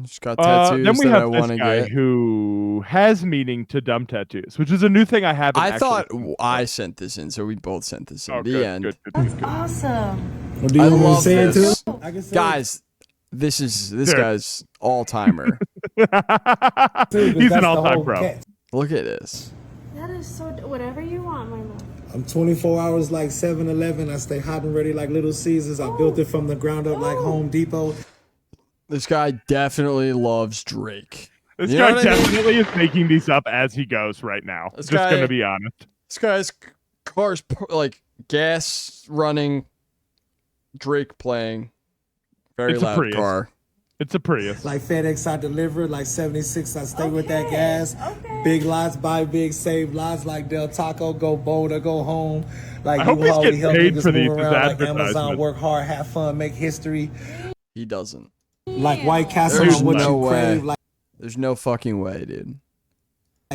Just got tattoos then we that have I this want to guy get. who has meaning to dumb tattoos, which is a new thing I haven't. I thought actually I sent this in, so we both sent this in. Oh, the good, end. good. Awesome. Well, do you I want me to love say it this. too? I can say Guys, this Dude. guy's all timer. Dude, He's that's an the all-time whole pro. catch. Look at this. That is so. Whatever you want, my love. I'm 24 hours like 7-Eleven. I stay hot and ready like Little Caesars. I built it from the ground up like Home Depot. This guy definitely loves Drake. This You know guy what I mean? definitely is making these up as he goes right now. This Just guy- gonna be honest. This guy's car's like gas running, Drake playing, very It's a loud Prius. car. It's a Prius. Like FedEx, I deliver. Like 76, I stay with that gas. Big lots, buy big, save lots. Like Del Taco, go bold or go home. Like I hope he's U-Haul, we getting help paid niggas for these move as around. Like Amazon, advertisements. work hard, have fun, make history. He doesn't. Like White Castle, There's on what no you way. crave. Like There's no fucking way, dude.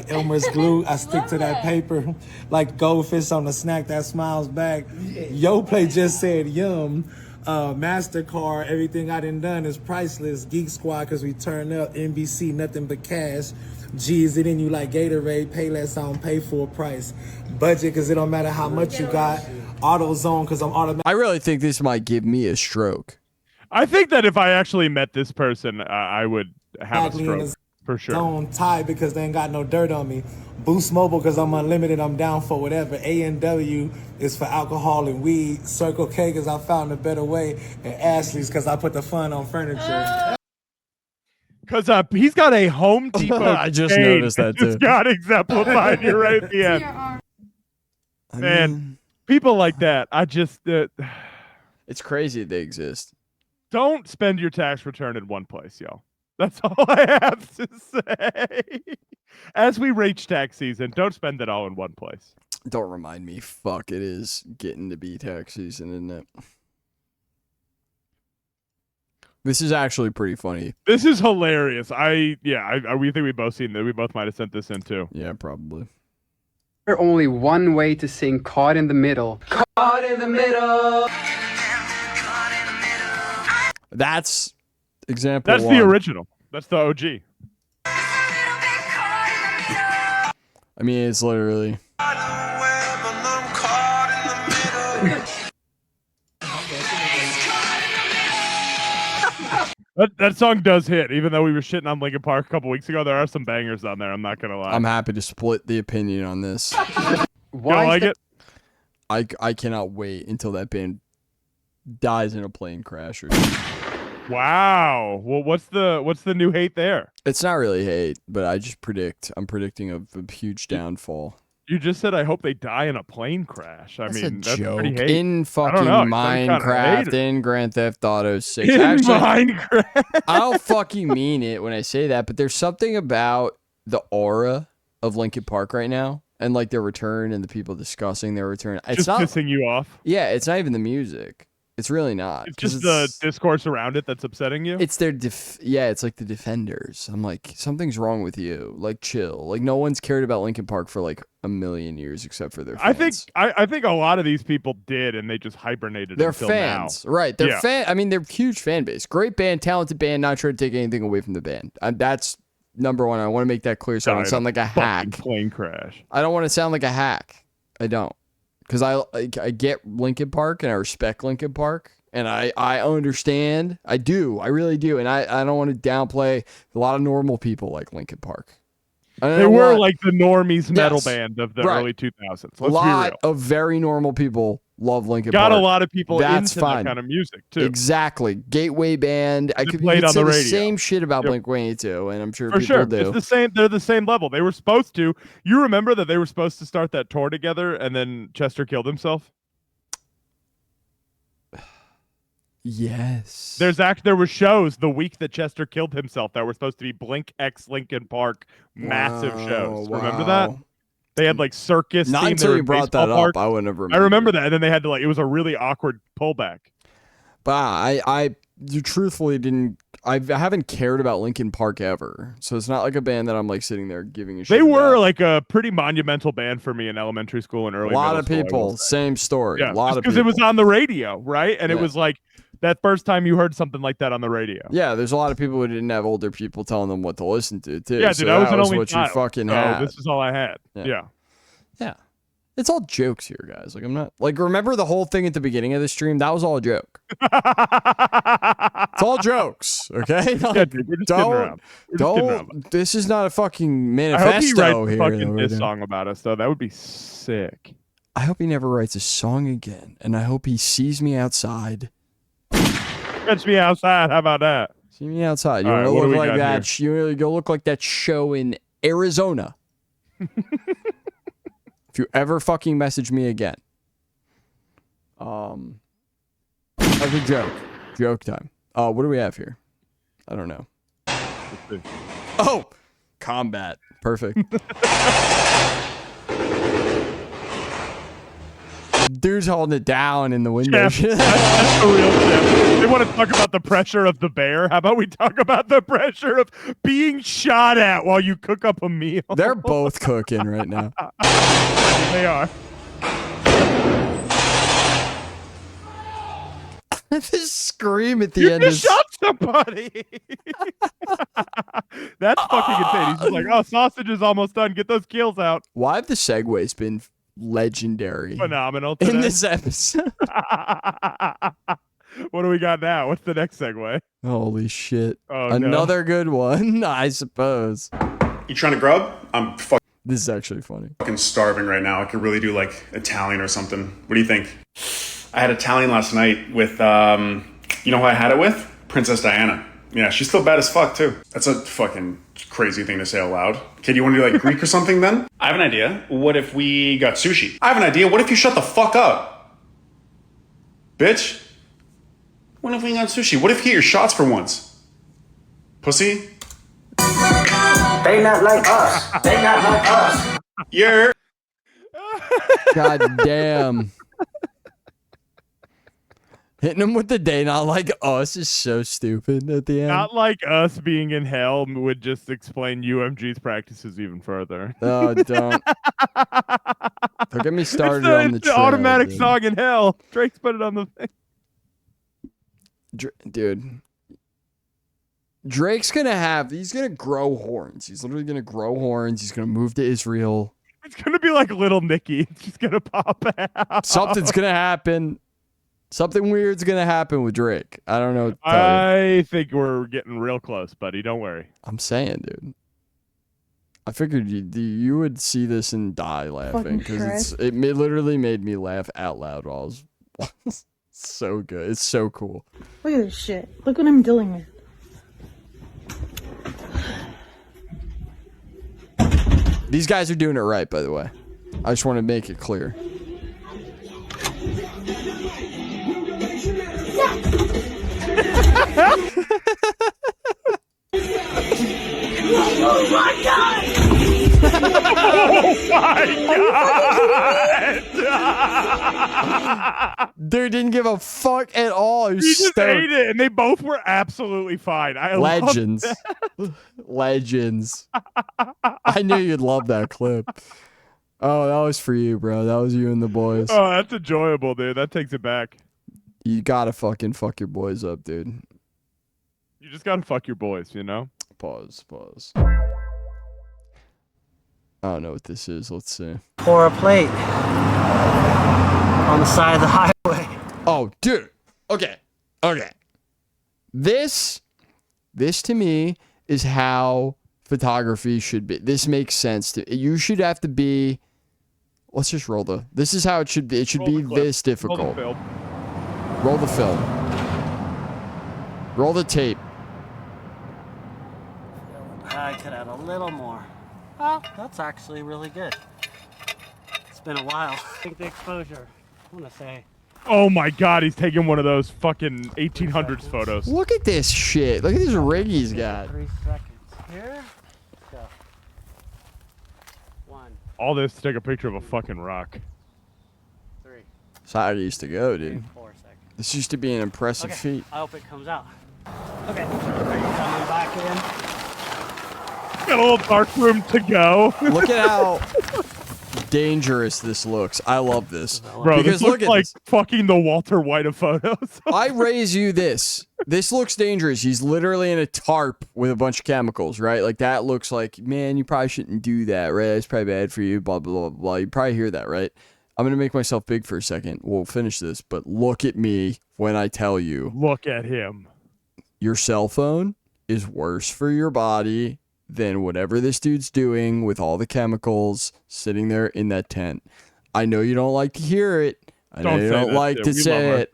Elmer's glue, I stick to that paper. Like goldfish on the snack that smiles back. Yo Play just said yum. MasterCard, everything I done is priceless. Geek Squad, cause we turn up. NBC, nothing but cash. G, is it in you like Gatorade? Pay less, I don't pay full price. Budget, cause it don't matter how much you got. AutoZone, cause I'm automatic. I really think this might give me a stroke. I think that if I actually met this person, I would have a in stroke the for sure. zone. Tie because they ain't got no dirt on me. Boost Mobile because I'm unlimited. I'm down for whatever. A&W is for alcohol and weed. Circle K because I found a better way. And Ashley's because I put the fun on furniture. Because he's got a Home Depot. I just chain noticed that, too. Just got exemplified. You're right at the end. Man, people like that, I just It's crazy they exist. don't spend your tax return in one place, yo. That's all I have to say. As we reach tax season, don't spend it all in one place. Don't remind me. Fuck, it is getting to be tax season, isn't it? This is actually pretty funny. This is hilarious. We think we both seen that. We both might have sent this in too. Yeah, probably. There's only one way to sing Caught in the Middle. Caught in the middle. That's example That's one. the original. That's the OG. I mean, it's literally. That song does hit, even though we were shitting on Linkin Park a couple weeks ago. There are some bangers on there. I'm not gonna lie. I'm happy to split the opinion on this. You don't like it? I cannot wait until that band dies in a plane crash or something. Wow. Well, what's the new hate there? It's not really hate, but I'm predicting a huge downfall. You just said I hope they die in a plane crash. I That's mean, a that's joke. pretty hate. In I fucking don't know, you sound kinda Minecraft, hater. in Grand Theft Auto 6. In Actually, Minecraft. I don't fucking mean it when I say that, but there's something about the aura of Linkin Park right now, and like their return and the people discussing their return. It's Just not pissing you off. Yeah, it's not even the music. It's really not. It's 'cause just the discourse around it that's upsetting you. It's their it's like the Defenders. I'm like, something's wrong with you. Like, chill. Like, no one's cared about Linkin Park for like a million years except for their fans. I think a lot of these people did, and they just hibernated. They're until fans, now. right? They're Yeah. I mean, they're huge fan base. Great band, talented band. Not trying to take anything away from the band. That's number one. I want to make that clear, so I don't sound like a hack. Plane crash. I don't want to sound like a hack. I don't, because I get Linkin Park and I respect Linkin Park. And I understand. I do. I really do. And I don't want to downplay a lot of normal people like Linkin Park. They were like the normies metal band of the Right. early 2000s. Let's A lot be real. of very normal people love Linkin Got Park. a lot of people That's into fine. that kind of music too. Exactly. Gateway band. I could played on say the the radio. same shit about Yep. Blink-182, and I'm sure For people sure, do. it's the same. They're the same level. They were supposed to. You remember that they were supposed to start that tour together, and then Chester killed himself. Yes. There were shows the week that Chester killed himself that were supposed to be Blink X Linkin Park massive shows. Remember that? They had like circus. Not theme. until They were you in brought that baseball up, parks. I wouldn't have I remembered. remember that, and then they had to like it was a really awkward pullback. But you truthfully didn't. I haven't cared about Linkin Park ever, so it's not like a band that I'm like sitting there giving a shit. They were about. like a pretty monumental band for me in elementary school and early. A lot middle of school, I will people, say. same story. Yeah, a lot of because people. it was on the radio, right? And it Yeah. was like that first time you heard something like that on the radio. Yeah, there's a lot of people who didn't have older people telling them what to listen to, too. Yeah, so dude, I was that an was only what child. you fucking so had. This is all I had. Yeah. Yeah. Yeah. It's all jokes here, guys. Like, I'm not like, remember the whole thing at the beginning of the stream? That was all a joke. It's all jokes, okay? Yeah, dude, we're just kidding around. We're just kidding around. This is not a fucking I hope he manifesto writes a here. fucking that diss we're doing. song about us, though. That would be sick. I hope he never writes a song again, and I hope he sees me outside. Catch me outside. How about that? See me outside. You All right, want what to do look we like got that? You go look like that show in Arizona. If you ever fucking message me again. That's a joke. Joke time. What do we have here? I don't know. Oh! Combat. Perfect. Dude's holding it down in the window. Jeff, that's the real Jeff. They want to talk about the pressure of the bear. How about we talk about the pressure of being shot at while you cook up a meal? They're both cooking right now. They are. This scream at the You end just is shot somebody. That's fucking insane. He's just like, oh, sausage is almost done. Get those kills out. Why have the segues been legendary Phenomenal in today. this episode? What do we got now? What's the next segue? Holy shit. Oh, Another good one, I suppose. You trying to grub? I'm This is actually funny. fucking starving right now. I could really do like Italian or something. What do you think? I had Italian last night with, you know who I had it with? Princess Diana. Yeah, she's still bad as fuck too. That's a fucking crazy thing to say out loud. Okay, do you want to do like Greek or something then? I have an idea. What if we got sushi? I have an idea. What if you shut the fuck up? Bitch. What if we got sushi? What if you get your shots for once? Pussy? They not like us. They not like us. Yeah. God damn. Hitting him with the day not like us is so stupid at the end. Not like us being in hell would just explain UMG's practices even further. Oh, don't. Don't get me started on the it's the trail, automatic dude. song in hell. Drake's put it on the thing. Dude. Drake's he's gonna grow horns. He's literally gonna grow horns. He's gonna move to Israel. It's gonna be like Little Nicky. It's just gonna pop out. Something's gonna happen. Something weird's gonna happen with Drake. I don't know what to tell you. I think we're getting real close, buddy. Don't worry. I'm saying, dude. I figured you would see this and die laughing because it literally made me laugh out loud while I was so good. It's so cool. Look at this shit. Look what I'm dealing with. These guys are doing it right, by the way. I just want to make it clear. Oh my god! Dude didn't give a fuck at all. He He just stoked. ate it, and they both were absolutely fine. I love Legends. that. Legends. I knew you'd love that clip. Oh, that was for you, bro. That was you and the boys. Oh, that's enjoyable, dude. That takes it back. You gotta fucking fuck your boys up, dude. You just gotta fuck your boys, you know? Pause. I don't know what this is. Let's see. Pour a plate on the side of the highway. Oh, dude. Okay. This to me is how photography should be. This makes sense. You should have to be. Let's just roll the. This is how it should be. It should be this difficult. Roll the film. Roll the tape. I could add a little more. Well, that's actually really good. It's been a while. I think the exposure, I want to say. Oh my God, he's taking one of those fucking 1800s photos. Look at this shit. Look at this rig he's got. 3 seconds. Here. Go. 1. All this to take a picture of a fucking rock. 3. That's how it used to go, dude. 4 seconds. This used to be an impressive feat. I hope it comes out. Okay. Are you coming back in? Got a little dark room to go. Look at how dangerous this looks. I love this. Bro, because this looks like fucking the Walter White of photos. I raise you this. This looks dangerous. He's literally in a tarp with a bunch of chemicals, right? Like that looks like, man, you probably shouldn't do that, right? It's probably bad for you, blah, blah, blah, blah. You probably hear that, right? I'm going to make myself big for a second. We'll finish this, but look at me when I tell you. Look at him. Your cell phone is worse for your body than whatever this dude's doing with all the chemicals sitting there in that tent. I know you don't like to hear it. I know you don't like to say it.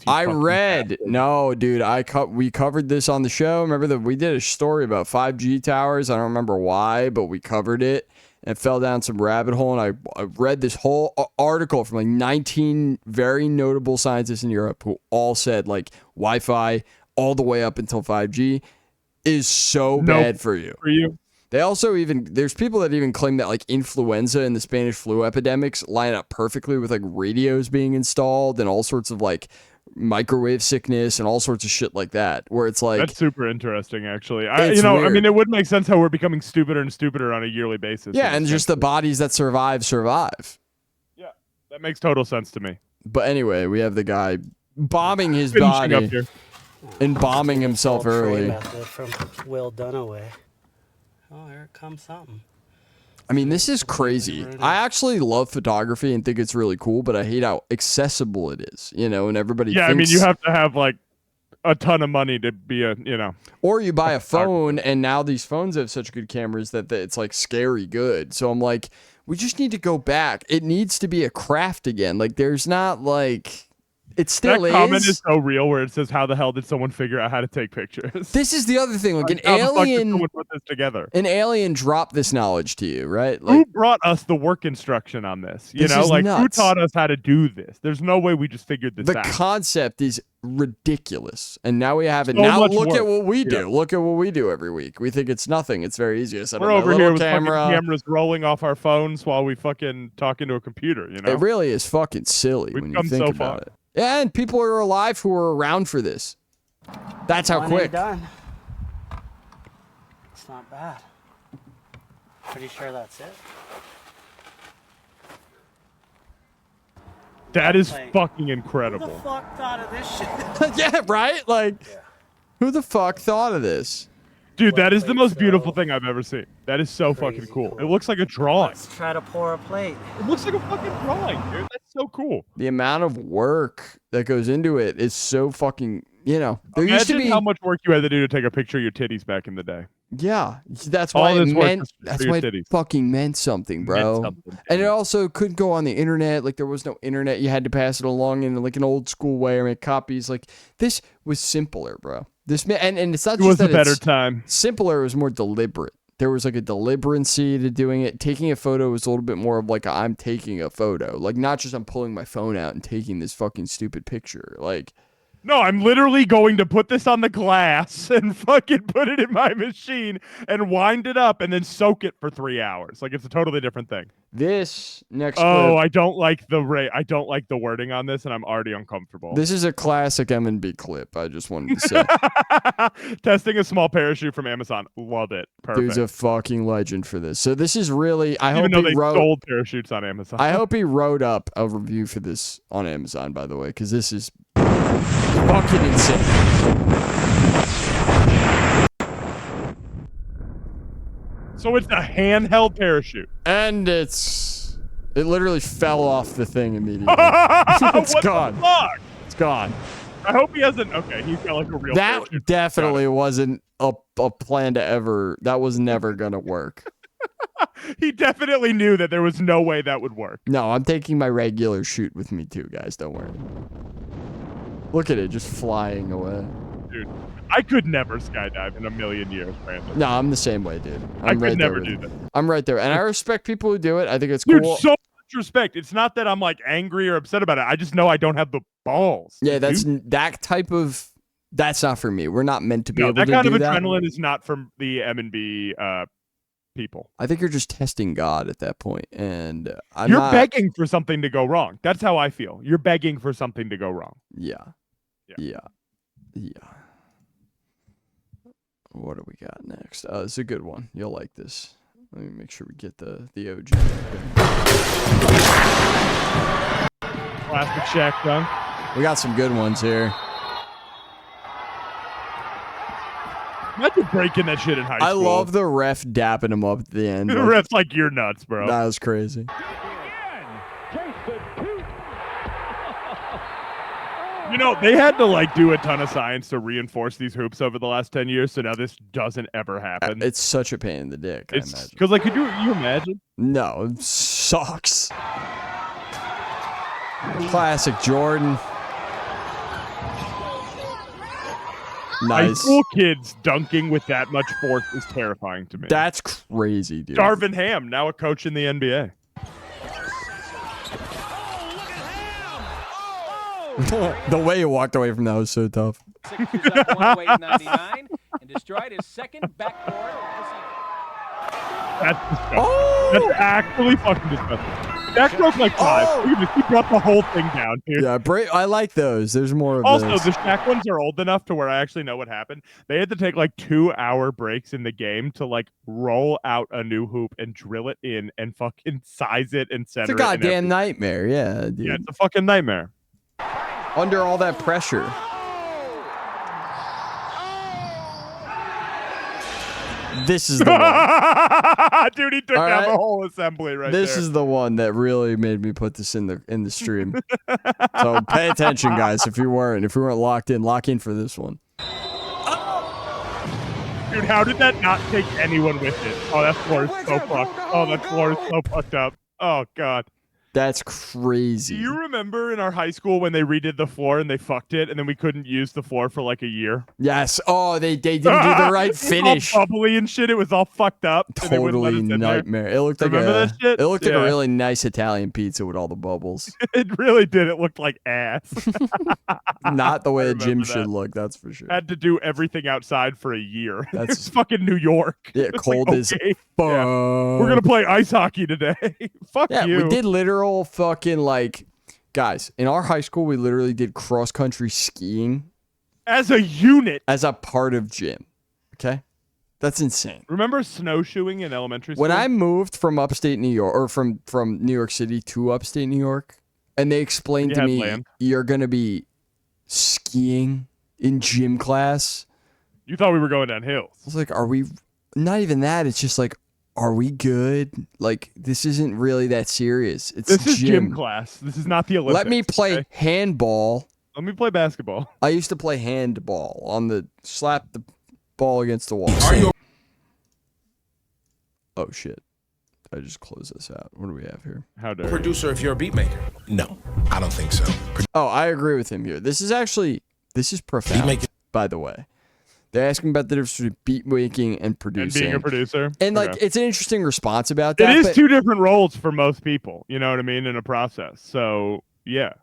I read. No, dude, we covered this on the show. Remember that we did a story about 5G towers. I don't remember why, but we covered it and fell down some rabbit hole. And I read this whole article from like 19 very notable scientists in Europe who all said like Wi-Fi all the way up until 5G is so bad for you. They also there's people that even claim that like influenza and the Spanish flu epidemics line up perfectly with like radios being installed and all sorts of like microwave sickness and all sorts of shit like that, where it's like that's super interesting actually. I mean it would make sense how we're becoming stupider and stupider on a yearly basis. Yeah, and just the bodies that survive. Yeah, that makes total sense to me. But anyway, we have the guy bombing his body and bombing himself early. From Will Dunaway. Oh, here comes something. I mean, this is crazy. I actually love photography and think it's really cool, but I hate how accessible it is, you know, and everybody Yeah, thinks... I mean, you have to have, like, a ton of money to be a, you know... Or you buy a phone, and now these phones have such good cameras that it's, like, scary good. So I'm like, we just need to go back. It needs to be a craft again. Like, there's not, like... It still that comment is so real where it says, how the hell did someone figure out how to take pictures? This is the other thing. Like, how the fuck did someone put this together? An alien dropped this knowledge to you, right? Like, who brought us the work instruction on this? You know, like, who taught us how to do this? There's no way we just figured this out. The concept is ridiculous. And now we have it. Now look at what we do. Look at what we do every week. We think it's nothing. It's very easy. We're over here with fucking cameras rolling off our phones while we fucking talk into a computer, you know? It really is fucking silly when you think about it. Yeah, and people are alive who are around for this. That's how quick. Done. It's not bad. Pretty sure that's it. That is fucking incredible. Who the fuck thought of this shit? Yeah, right? Like, who the fuck thought of this? Dude, that is the most beautiful thing I've ever seen. That is so fucking cool. It looks like a drawing. Let's try to pour a plate. It looks like a fucking drawing, dude. That's so cool. The amount of work that goes into it is so fucking, you know. There used to be how much work you had to do to take a picture of your titties back in the day. Yeah, that's why it meant. That's why it fucking meant something, bro. And it also couldn't go on the internet. Like there was no internet. You had to pass it along in like an old school way or make copies. Like this was simpler, bro. This and it's not just was that a better time. Simpler. It was more deliberate. There was like a deliberancy to doing it. Taking a photo was a little bit more of like I'm taking a photo. Like not just I'm pulling my phone out and taking this fucking stupid picture. Like. No, I'm literally going to put this on the glass and fucking put it in my machine and wind it up and then soak it for 3 hours. Like it's a totally different thing. This next clip, I don't like the wording on this and I'm already uncomfortable. This is a classic M&B clip. I just wanted to say. Testing a small parachute from Amazon. Love it. Perfect. Dude's a fucking legend for this. So this is really I Even hope though he they sold parachutes on Amazon. I hope he wrote up a review for this on Amazon, by the way, because this is fucking insane. So it's a handheld parachute. And it literally fell off the thing immediately. It's gone. It's gone. I hope he hasn't. Okay, he's got like a real. That definitely wasn't a plan to ever. That was never gonna work. He definitely knew that there was no way that would work. No, I'm taking my regular chute with me too, guys. Don't worry. Look at it, just flying away. Dude, I could never skydive in a million years, Brandon. No, I'm the same way, dude. I I'm could right never there do with that. you. I'm right there, and I respect people who do it. I think it's Dude, cool. so much respect. It's not that I'm like angry or upset about it. I just know I don't have the balls. Yeah, that's dude. that type of. That's not for me. We're not meant to be No, able that to kind do of that. adrenaline is not from the M&B people. I think you're just testing God at that point, and You're not, begging for something to go wrong. That's how I feel. You're begging for something to go wrong. Yeah. What do we got next? It's a good one. You'll like this. Let me make sure we get the OG. Classic Shaq dunk. We got some good ones here. Imagine breaking that shit in high school. I love the ref dapping him up at the end. The ref's like, you're nuts, bro. That was crazy. You know, they had to like do a ton of science to reinforce these hoops over the last 10 years, so now this doesn't ever happen. It's such a pain in the dick, I imagine. Because, like, could you imagine? No, it sucks. Classic Jordan. High Nice. school kids dunking with that much force is terrifying to me. That's crazy, dude. Darvin Ham, now a coach in the NBA. The way he walked away from that was so tough. Sixers up one, Wade 99, and destroyed his second backboard. That's disgusting. That's actually fucking disgusting. Jack broke like 5. Look at this. He brought the whole thing down, dude. Yeah, I like those. There's more of Also, those. the Shaq ones are old enough to where I actually know what happened. They had to take like 2-hour breaks in the game to like roll out a new hoop and drill it in and fucking size it and center It's a it. goddamn nightmare, yeah, dude. Yeah, it's a fucking nightmare. Under all that pressure. This is the one. Dude, he took All down right. the whole assembly right This there. is the one that really made me put this in the stream. So pay attention, guys. If we weren't lock in for this one. Dude, how did that not take anyone with it? Oh, that floor is so fucked. Oh, that floor is so fucked up. Oh, God. That's crazy. Do you remember in our high school when they redid the floor and they fucked it and then we couldn't use the floor for like a year? Yes. Oh, they didn't do the right It was all finish. bubbly and shit. It was all fucked up. and they wouldn't let Totally us in there. nightmare. It looked like Remember that shit? It looked like Yeah. a really nice Italian pizza with all the bubbles. It really did. It looked like ass. Not the way I a gym remember should that. look, that's for sure. Had to do everything outside for a year. That's- It's fucking New York. Yeah, It's cold like, as okay, fuck. yeah, we're gonna play ice hockey today. Fuck Yeah, you. we did literal fucking like, guys, in our high school, we literally did cross country skiing as a unit, as a part of gym. Okay, that's insane. Remember snowshoeing in elementary school? When I moved from upstate New York, or from New York City to upstate New York, and they explained You to had me, land. you're gonna be skiing in gym class. You thought we were going down hills. I was like, are we? Not even that. It's just like, are we good? Like, this isn't really that serious. It's This is gym class. This is not the Olympics. Let me play okay? handball. Let me play basketball. I used to play handball on the slap the ball against the wall. Oh shit. I just closed this out. What do we have here? How dare Producer if you're a beat maker? No, I don't think so. Oh, I agree with him here. This is profound, by the way. They're asking about the difference between beat making and producing. And being a producer. And like, Okay. it's an interesting response about that. It is but- two different roles for most people. You know what I mean? In a process. So yeah.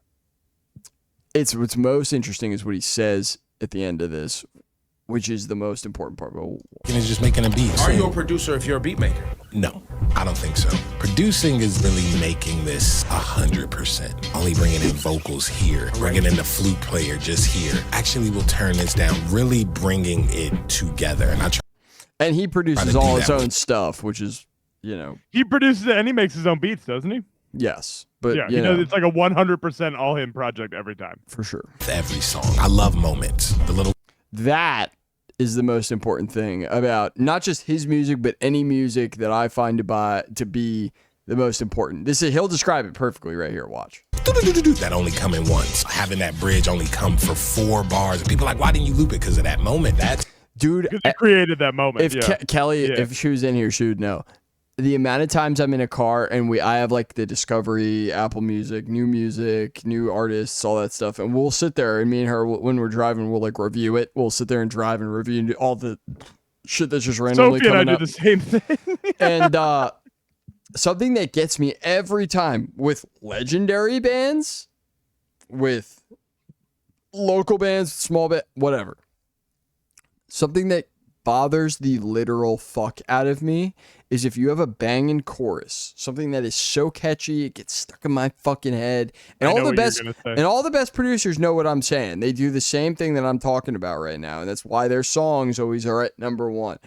It's what's most interesting is what he says at the end of this, which is the most important part. It's just making a beat. Are you a producer if you're a beat maker? No, I don't think so. Producing is really making this 100%. Only bringing in vocals here, bringing in the flute player just here. Actually, we'll turn this down, really bringing it together. And I try. And he produces Trying to do all his that own with- stuff, which is, you know, He produces it and he makes his own beats, doesn't he? yes, but yeah, you he does, know, it's like a 100% all him project every time. for sure. Every song. I love moments. The little. That is the most important thing about not just his music, but any music that I find to be the most important. He'll describe it perfectly right here. Watch. that only come in once. Having that bridge only come for 4 bars. And people are like, why didn't you loop it? Because of that moment. That's dude. You created that moment. If Kelly, if she was in here, she would know. The amount of times I'm in a car and I have like the Discovery, Apple Music, new artists, all that stuff, and we'll sit there and me and her when we're driving, we'll like review it. We'll sit there and drive and review all the shit that's just randomly Sophie and I coming do up. the same thing. And something that gets me every time with legendary bands, with local bands, small band, whatever. Something that bothers the literal fuck out of me is if you have a banging chorus, something that is so catchy, it gets stuck in my fucking head. And I know all the what you're best gonna say. and all the best producers know what I'm saying. They do the same thing that I'm talking about right now, and that's why their songs always are at number 1.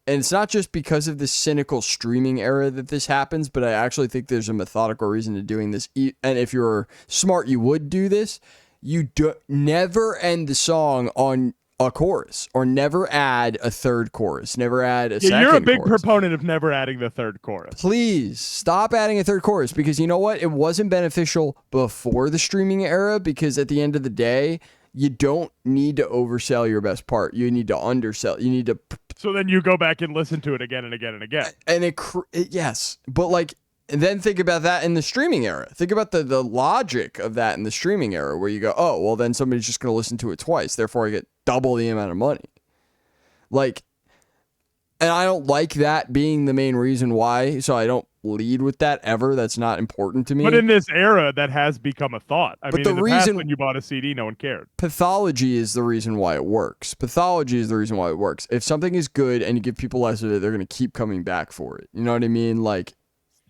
And it's not just because of the cynical streaming era that this happens, but I actually think there's a methodical reason to doing this. And if you're smart, you would do this. You never end the song on a chorus, or never add a third chorus, never add a second You're a big chorus. proponent of never adding the third chorus. Please stop adding a third chorus, because you know what? It wasn't beneficial before the streaming era, because at the end of the day, you don't need to oversell your best part. You need to undersell. You need to. So then you go back and listen to it again and again and again. And yes, but like, and then think about that in the streaming era. Think about the logic of that in the streaming era, where you go, oh, well, then somebody's just going to listen to it twice. Therefore, I get double the amount of money. Like, and I don't like that being the main reason why. So I don't lead with that ever. That's not important to me. But in this era, that has become a thought. I But mean, the in the past, reason- when you bought a CD, no one cared. Pathology is the reason why it works. Pathology is the reason why it works. If something is good and you give people less of it, they're going to keep coming back for it. You know what I mean? Like,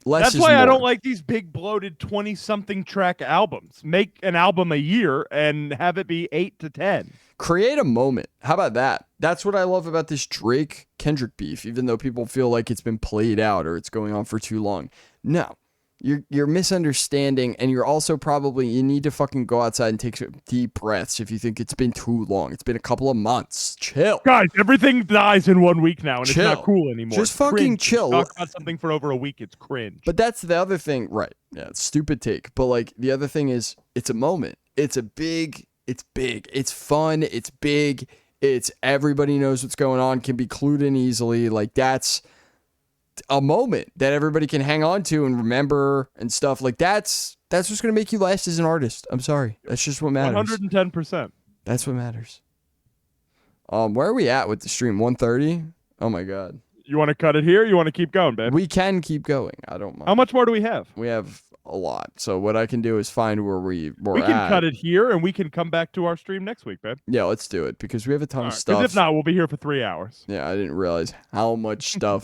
less That's is why I more. don't like these big bloated 20-something track albums. Make an album a year and have it be 8 to 10. Create a moment. How about that? That's what I love about this Drake Kendrick beef, even though people feel like it's been played out or it's going on for too long. No. You're misunderstanding, and you're also you need to fucking go outside and take some deep breaths if you think it's been too long. It's been a couple of months. Chill. Guys, everything dies in 1 week now, and Chill. it's not cool anymore. Just It's fucking cringe. chill. Talk about something for over a week, it's cringe. But that's the other thing, right? Yeah, it's stupid take. But like the other thing is, it's a moment. It's big. It's fun. It's big. It's everybody knows what's going on. Can be clued in easily. Like that's a moment that everybody can hang on to and remember and stuff. Like that's what's gonna make you last as an artist. I'm sorry. That's just what matters. 110%. That's what matters. Where are we at with the stream? 130? Oh my god. You want to cut it here? Or you want to keep going, babe? We can keep going. I don't mind. How much more do we have? We have a lot. So what I can do is find where we're We can at. cut it here, and we can come back to our stream next week, babe. Yeah, let's do it because we have a ton of Because stuff. if not, we'll be here for 3 hours. Yeah, I didn't realize how much stuff.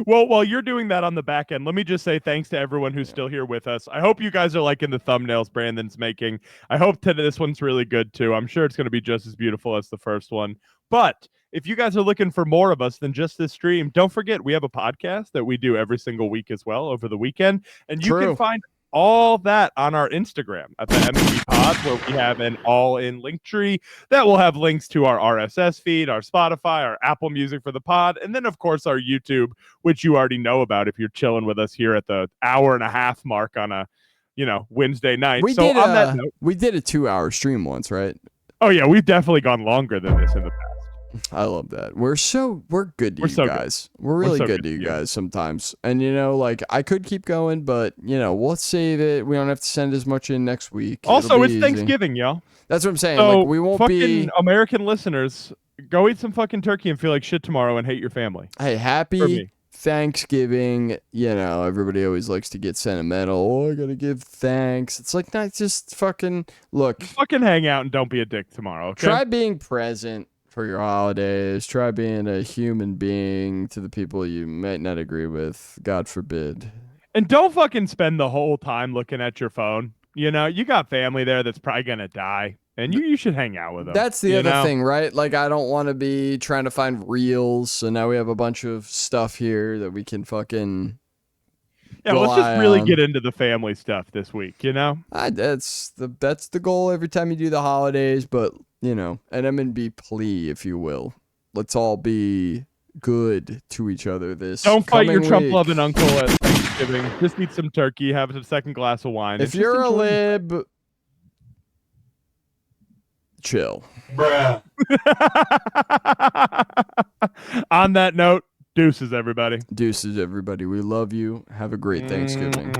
Well, while you're doing that on the back end, let me just say thanks to everyone who's still here with us. I hope you guys are liking the thumbnails Brandon's making. I hope this one's really good too. I'm sure it's going to be just as beautiful as the first one. But if you guys are looking for more of us than just this stream, don't forget we have a podcast that we do every single week as well over the weekend. And you True. can find all that on our Instagram at the M&B Pod, where we have an all-in link tree that will have links to our RSS feed, our Spotify, our Apple Music for the pod, and then, of course, our YouTube, which you already know about if you're chilling with us here at the hour and a half mark on a, Wednesday night. We so did on that note, we did a 2-hour stream once, right? oh, yeah, we've definitely gone longer than this in the past. I love that. We're good to We're you so good. guys. We're really so good to you guys sometimes. And I could keep going, but we'll save it. We don't have to send as much in next week. Also, It'll it's be easy. Thanksgiving, y'all. That's what I'm saying. So Like we won't fucking be American listeners, go eat some fucking turkey and feel like shit tomorrow and hate your family. Hey, For happy me. Thanksgiving. Everybody always likes to get sentimental. Oh, I gotta give thanks. It's like, not just fucking look. Fucking hang out and don't be a dick tomorrow, okay? Try being present for your holidays. Try being a human being to the people you might not agree with. God forbid. And don't fucking spend the whole time looking at your phone. You got family there that's probably gonna die, and you should hang out with them. That's the other thing, right? Like, I don't want to be trying to find reels. So now we have a bunch of stuff here that we can fucking. Yeah, let's just really on. get into the family stuff this week. That's the goal every time you do the holidays. But an M&B plea, if you will. Let's all be good to each other this Don't fight your coming Trump week. loving uncle at Thanksgiving. Just eat some turkey, have a second glass of wine. If you're a lib, chill. Bruh. On that note, deuces, everybody. Deuces, everybody. We love you. Have a great Thanksgiving.